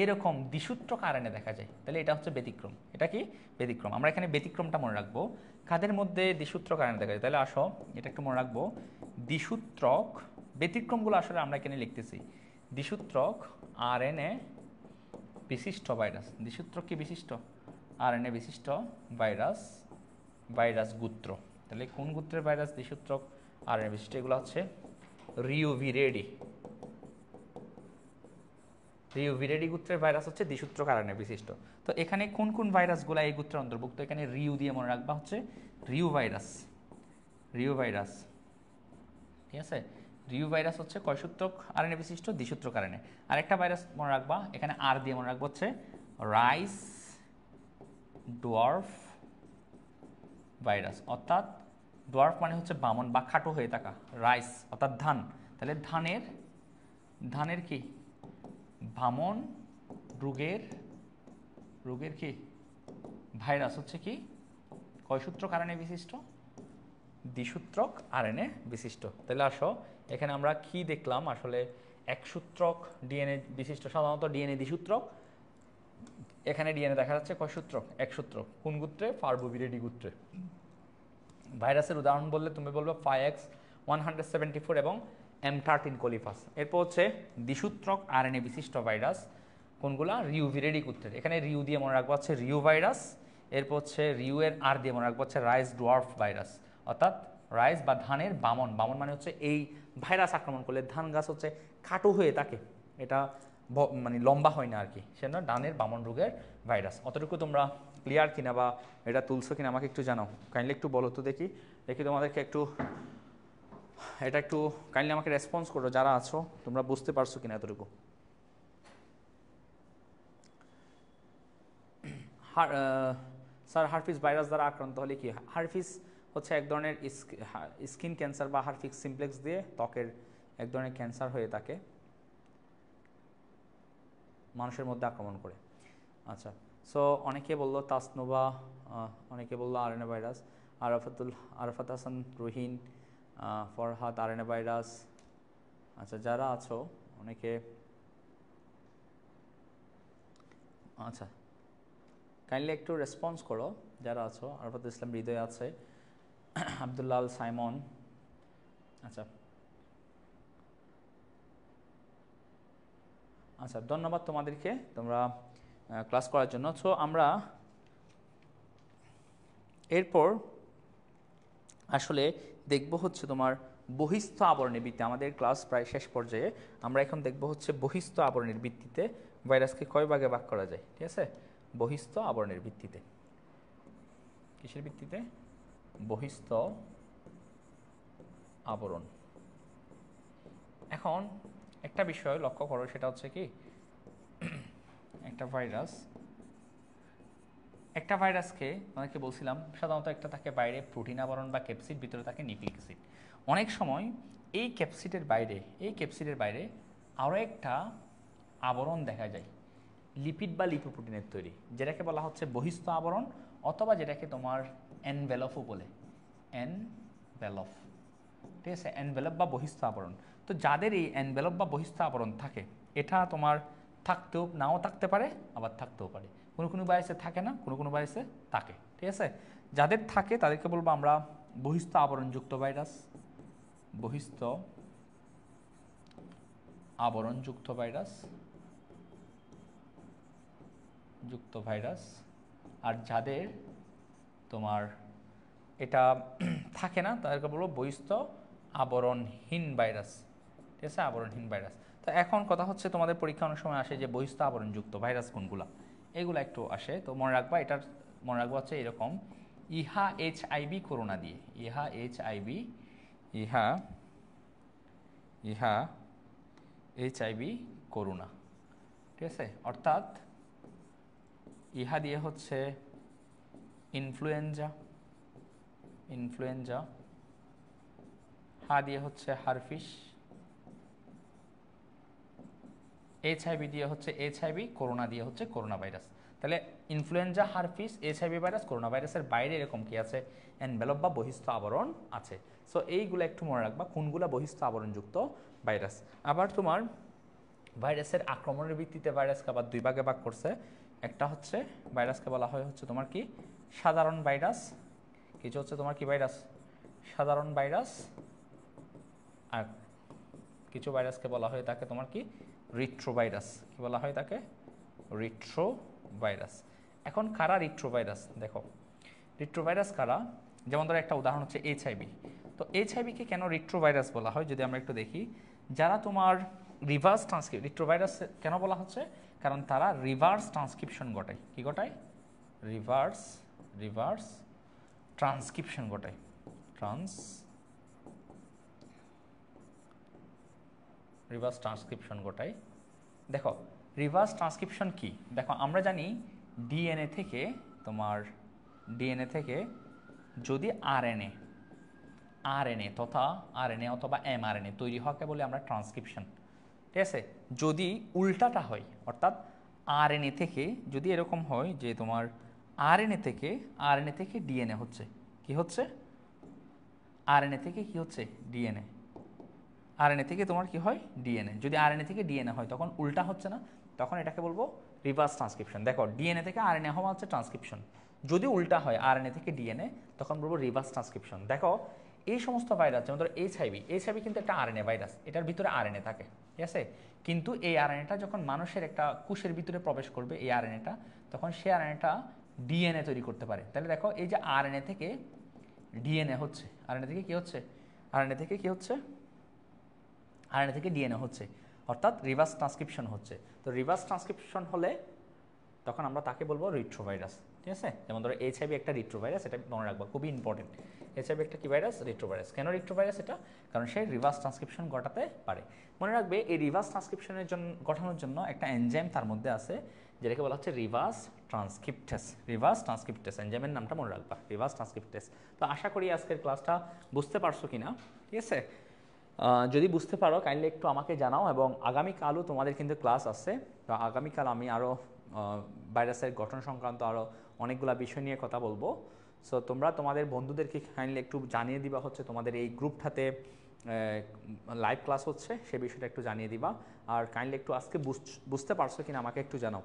এরকম দ্বিসূত্রক আরএনএ দেখা যায়। তাহলে এটা হচ্ছে ব্যতিক্রম। এটা কি ব্যতিক্রম, আমরা এখানে ব্যতিক্রমটা মনে রাখবো, কাদের মধ্যে দ্বিসূত্রক আরএনএ দেখা যায়। তাহলে আসো এটা একটু মনে রাখবো, দ্বিসূত্রক, ব্যতিক্রমগুলো আসলে আমরা এখানে লিখতেছি, দ্বিসূত্রক আরএনএ বিশিষ্ট ভাইরাস, দ্বিসূত্রক কি বিশিষ্ট, আরএনএ বিশিষ্ট ভাইরাস, ভাইরাস গোত্র। তাহলে কোন গোত্রের ভাইরাস দ্বিসূত্রক আরএনএ বিশিষ্ট, এগুলো হচ্ছে রিউভিরেডি, রিউভিরেডি গোত্রের ভাইরাস হচ্ছে দ্বিসূত্রক আরএনএ বিশিষ্ট। তো এখানে কোন কোন ভাইরাসগুলো এই গোত্রের অন্তর্ভুক্ত, এখানে রিউ দিয়ে মনে রাখবা হচ্ছে রিউ ভাইরাস, রিউ ভাইরাস, ঠিক আছে। রিউ ভাইরাস হচ্ছে কয়সূত্রক আরএনএ বিশিষ্ট, দ্বিসূত্রক আরএনএ। আরেকটা ভাইরাস মনে রাখবা, এখানে আর দিয়ে মনে রাখবো হচ্ছে রাইস ডোয়ার্ফ ভাইরাস, অর্থাৎ ডোয়ার্ফ মানে হচ্ছে বামন বা খাটো হয়ে থাকা, রাইস অর্থাৎ ধান। তাহলে ধানের, ধানের কি বামন রোগের, রোগের কি ভাইরাস হচ্ছে কি কয়সূত্রক আরএনএ বিশিষ্ট, দ্বিসূত্রক আরএনএ বিশিষ্ট। তাহলে আসো এখানে আমরা কি দেখলাম, আসলে একসূত্রক ডিএনএ বিশিষ্ট, সাধারণত ডিএনএ দ্বিসূত্রক, এখানে ডিএনএ দেখা যাচ্ছে কয়সূত্রক, একসূত্রক। কোন গোত্রে, পার্বোভিরেডি গোত্রে। ভাইরাসের উদাহরণ বললে তুমি বলবে 5X174 এবং M13 কোলিফাস। এরপর হচ্ছে দ্বিসূত্রক আরএনএ বিশিষ্ট ভাইরাস, কোনগুলা, রিউভিরেডি গোত্রের। এখানে রিউ দিয়ে মনে রাখবো হচ্ছে রিউ ভাইরাস, এরপর হচ্ছে রিউ এর আর দিয়ে মনে রাখবো হচ্ছে রাইস ডোয়ার্ফ ভাইরাস, অর্থাৎ রাইস বা ধানের বামন, বামন মানে হচ্ছে এই ভাইরাস আক্রমণ করলে ধান গাছ হচ্ছে খাটো হয়ে থাকে, এটা মানে লম্বা হয় না আর কি, সেজন্য ধানের বামন রোগের ভাইরাস। অতটুকু তোমরা ক্লিয়ার কিনা বা এটা তুলছো কিনা আমাকে একটু জানাও, কাইন্ডলি একটু বলো তো দেখি, দেখি তোমাদেরকে একটু, এটা একটু কাইন্ডলি আমাকে রেসপন্স করো যারা আছো, তোমরা বুঝতে পারছো কিনা এতটুকু। স্যার হারফিস ভাইরাস দ্বারা আক্রান্ত হলে কি, হারফিস হচ্ছে এক ধরনের স্কিন ক্যান্সার বা হারফিস সিমপ্লেক্স দিয়ে ত্বকের এক ধরনের ক্যান্সার হয়ে থাকে, মানুষের মধ্যে আক্রমণ করে। আচ্ছা, সো অনেকে বললো তাসনোভা, অনেকে বললো RNA virus, Arafat Hasan Ruhin, Farhad RNA virus. আচ্ছা যারা আছো অনেকে, আচ্ছা কাইন্ডলি একটু রেসপন্স করো যারা আছো। আরাফাত ইসলাম হৃদয় আছে, আবদুল্লাহ আল সাইমন। আচ্ছা আচ্ছা, ধন্যবাদ তোমাদেরকে, তোমরা ক্লাস করার জন্য। সো আমরা এরপর আসলে দেখব হচ্ছে তোমার বহিস্থ আবরণের ভিত্তিতে, আমাদের ক্লাস প্রায় শেষ পর্যায়ে, আমরা এখন দেখব হচ্ছে বহিস্থ আবরণের ভিত্তিতে ভাইরাসকে কয় ভাগে ভাগ করা যায়, ঠিক আছে। বহিস্থ আবরণের ভিত্তিতে, কিসের ভিত্তিতে, বহিস্থ আবরণ। এখন একটা বিষয় লক্ষ্য করো, সেটা হচ্ছে কি, একটা ভাইরাস, একটা ভাইরাসকে অনেকে বলছিলাম সাধারণত একটা থাকে বাইরে প্রোটিন আবরণ বা ক্যাপসিড, ভিতরে থাকে নিউক্লিক অ্যাসিড। অনেক সময় এই ক্যাপসিডের বাইরে, এই ক্যাপসিডের বাইরে আরও একটা আবরণ দেখা যায়, লিপিড বা লিপোপ্রোটিনের তৈরি, যেটাকে বলা হচ্ছে বহিস্থ আবরণ, অথবা যেটাকে তোমার এনভেলপও বলে, এনভেলপ, ঠিক আছে, এনভেলপ বা বহিস্থ আবরণ। তো যাদের এই এনভেলপ বা বহিস্থ আবরণ থাকে, এটা তোমার থাকতেও নাও থাকতে পারে, আবার থাকতেও পারে। কোনো কোনো ভাইরাসে থাকে না, কোনো কোনো ভাইরাসে থাকে, ঠিক আছে। যাদের থাকে তাদেরকে বলবো আমরা বহিস্থ আবরণযুক্ত ভাইরাস, বহিস্থ আবরণযুক্ত ভাইরাস। যুক্ত ভাইরাস, আর যাদের তোমার এটা থাকে না তাদেরকে বলবো বহিস্থ আবরণহীন ভাইরাস। ঠিক আছে, আবরণহীন ভাইরাস। তো এখন কথা হচ্ছে তোমাদের পরীক্ষা অনেক সময় আসে যে বহিস্থ আবরণযুক্ত ভাইরাস কোনগুলা, এগুলো একটু আসে। তো মনে রাখবা, এটার মনে রাখবা হচ্ছে এরকম, ইহা এইচআইভি করোনা দিয়ে, ইহা এইচআইভি, ইহা ইহা এইচআইভি করোনা। ঠিক আছে, অর্থাৎ ইহা দিয়ে হচ্ছে ইনফ্লুয়েঞ্জা, ইনফ্লুয়েঞ্জা, হা দিয়ে হচ্ছে হারফিস, এইচআইভি দিয়ে হচ্ছে এইচআইভি, করোনা দিয়ে হচ্ছে করোনা ভাইরাস। তাহলে influenza, herpes, HIV virus, corona ভাইরাসের বাইরে এরকম কি আছে, এনভেলপ বা বহিস্থ আবরণ আছে। সো এইগুলো একটু মনে রাখবা কোনগুলা বহিস্থ আবরণযুক্ত ভাইরাস। আবার তোমার ভাইরাসের আক্রমণের ভিত্তিতে ভাইরাসকে আবার দুই ভাগে ভাগ করছে। একটা হচ্ছে ভাইরাসকে বলা হয় হচ্ছে তোমার কি সাধারণ ভাইরাস, কিছু হচ্ছে তোমার কি ভাইরাস সাধারণ ভাইরাস, আর কিছু ভাইরাসকে বলা হয় তাকে তোমার কি রিট্রোভাইরাস। কি বলা হয় তাকে? রিট্রোভাইরাস। এখন কারা রিট্রোভাইরাস? দেখো রিট্রোভাইরাস কারা, যেমন ধরো একটা উদাহরণ হচ্ছে এইচআইভি। তো এইচআইভিকে কেন রিট্রোভাইরাস বলা হয় যদি আমরা একটু দেখি, যারা তোমার রিভার্স ট্রান্সক্রিপ্ট, রিট্রোভাইরাস কেন বলা হচ্ছে, কারণ তারা রিভার্স ট্রান্সক্রিপশন ঘটায়। কি ঘটায়? রিভার্স রিভার্স ট্রান্সক্রিপশন ঘটায়, রিভার্স ট্রান্সক্রিপশন ঘটায়। দেখো রিভার্স ট্রান্সক্রিপশন কি, দেখো আমরা জানি ডিএনএ থেকে তোমার ডিএনএ থেকে যদি আরএনএ তথা আরএনএ অথবা এমআরএনএ তৈরি হওয়াকে বলে আমরা ট্রান্সক্রিপশন। ঠিক আছে, যদি উল্টাটা হয় অর্থাৎ আরএনএ থেকে যদি এরকম হয় যে তোমার আরএনএ থেকে ডিএনএ হচ্ছে, কি হচ্ছে আরএনএ থেকে কি হচ্ছে ডিএনএ, আরএনএ থেকে তোমার কি হয় ডিএনএ, যদি আরএনএ থেকে ডিএনএ হয় তখন উল্টা হচ্ছে না, তখন এটাকে বলবো রিভার্স ট্রান্সক্রিপশন। দেখো ডিএনএ থেকে আরএনএ হওয়া হচ্ছে ট্রান্সক্রিপশন, যদি উল্টা হয় আরএনএ থেকে ডিএনএ তখন বলবো রিভার্স ট্রান্সক্রিপশন। দেখো এই সমস্ত ভাইরাস যেমন ধরো এইচআইভি কিন্তু একটা আরএনএ ভাইরাস, এটার ভিতরে আরএনএ থাকে। ঠিক আছে, কিন্তু এই আরএনএটা যখন মানুষের একটা কোষের ভিতরে প্রবেশ করবে এই আরএনএটা, তখন সেই আরএনএটা ডিএনএ তৈরি করতে পারে। তাহলে দেখো এই যে আরএনএ থেকে ডিএনএ হচ্ছে, আরএনএ থেকে কি হচ্ছে, আরএনএ থেকে কি হচ্ছে, আরএনএ থেকে ডিএনএ হচ্ছে, অর্থাৎ রিভার্স ট্রান্সক্রিপশন হচ্ছে। তো রিভার্স ট্রান্সক্রিপশন হলে তখন আমরা তাকে বলবো রিট্রোভাইরাস। ঠিক আছে, যেমন ধরো এইচআইভি একটা রিট্রোভাইরাস, এটা মনে রাখবা খুবই ইম্পর্টেন্ট। এইচআইভি একটা কি ভাইরাস? রিট্রোভাইরাস। কেন রিট্রোভাইরাস? এটা কারণ সে রিভার্স ট্রান্সক্রিপশন ঘটাতে পারে। মনে রাখবে এই রিভার্স ট্রান্সক্রিপশনের জন্য ঘটানোর জন্য একটা এনজাইম তার মধ্যে আছে যেটাকে বলা হচ্ছে রিভার্স ট্রান্সক্রিপ্টেস। রিভার্স ট্রান্সক্রিপ্টেস এনজাইমের নামটা মনে রাখবা, রিভার্স ট্রান্সক্রিপ্টেস। তো আশা করি আজকের ক্লাসটা বুঝতে পারছো কিনা। ঠিক আছে, যদি বুঝতে পারো কাইন্ডলি একটু আমাকে জানাও, এবং আগামীকালও তোমাদের কিন্তু ক্লাস আছে। তো আগামীকাল আমি আরও ভাইরাসের গঠন সংক্রান্ত আরও অনেকগুলো বিষয় নিয়ে কথা বলবো। সো তোমরা তোমাদের বন্ধুদেরকে কাইন্ডলি একটু জানিয়ে দিবা হচ্ছে তোমাদের এই গ্রুপটাতে লাইভ ক্লাস হচ্ছে, সে বিষয়টা একটু জানিয়ে দিবা। আর কাইন্ডলি একটু আজকে বুঝতে পারছো কিনা আমাকে একটু জানাও।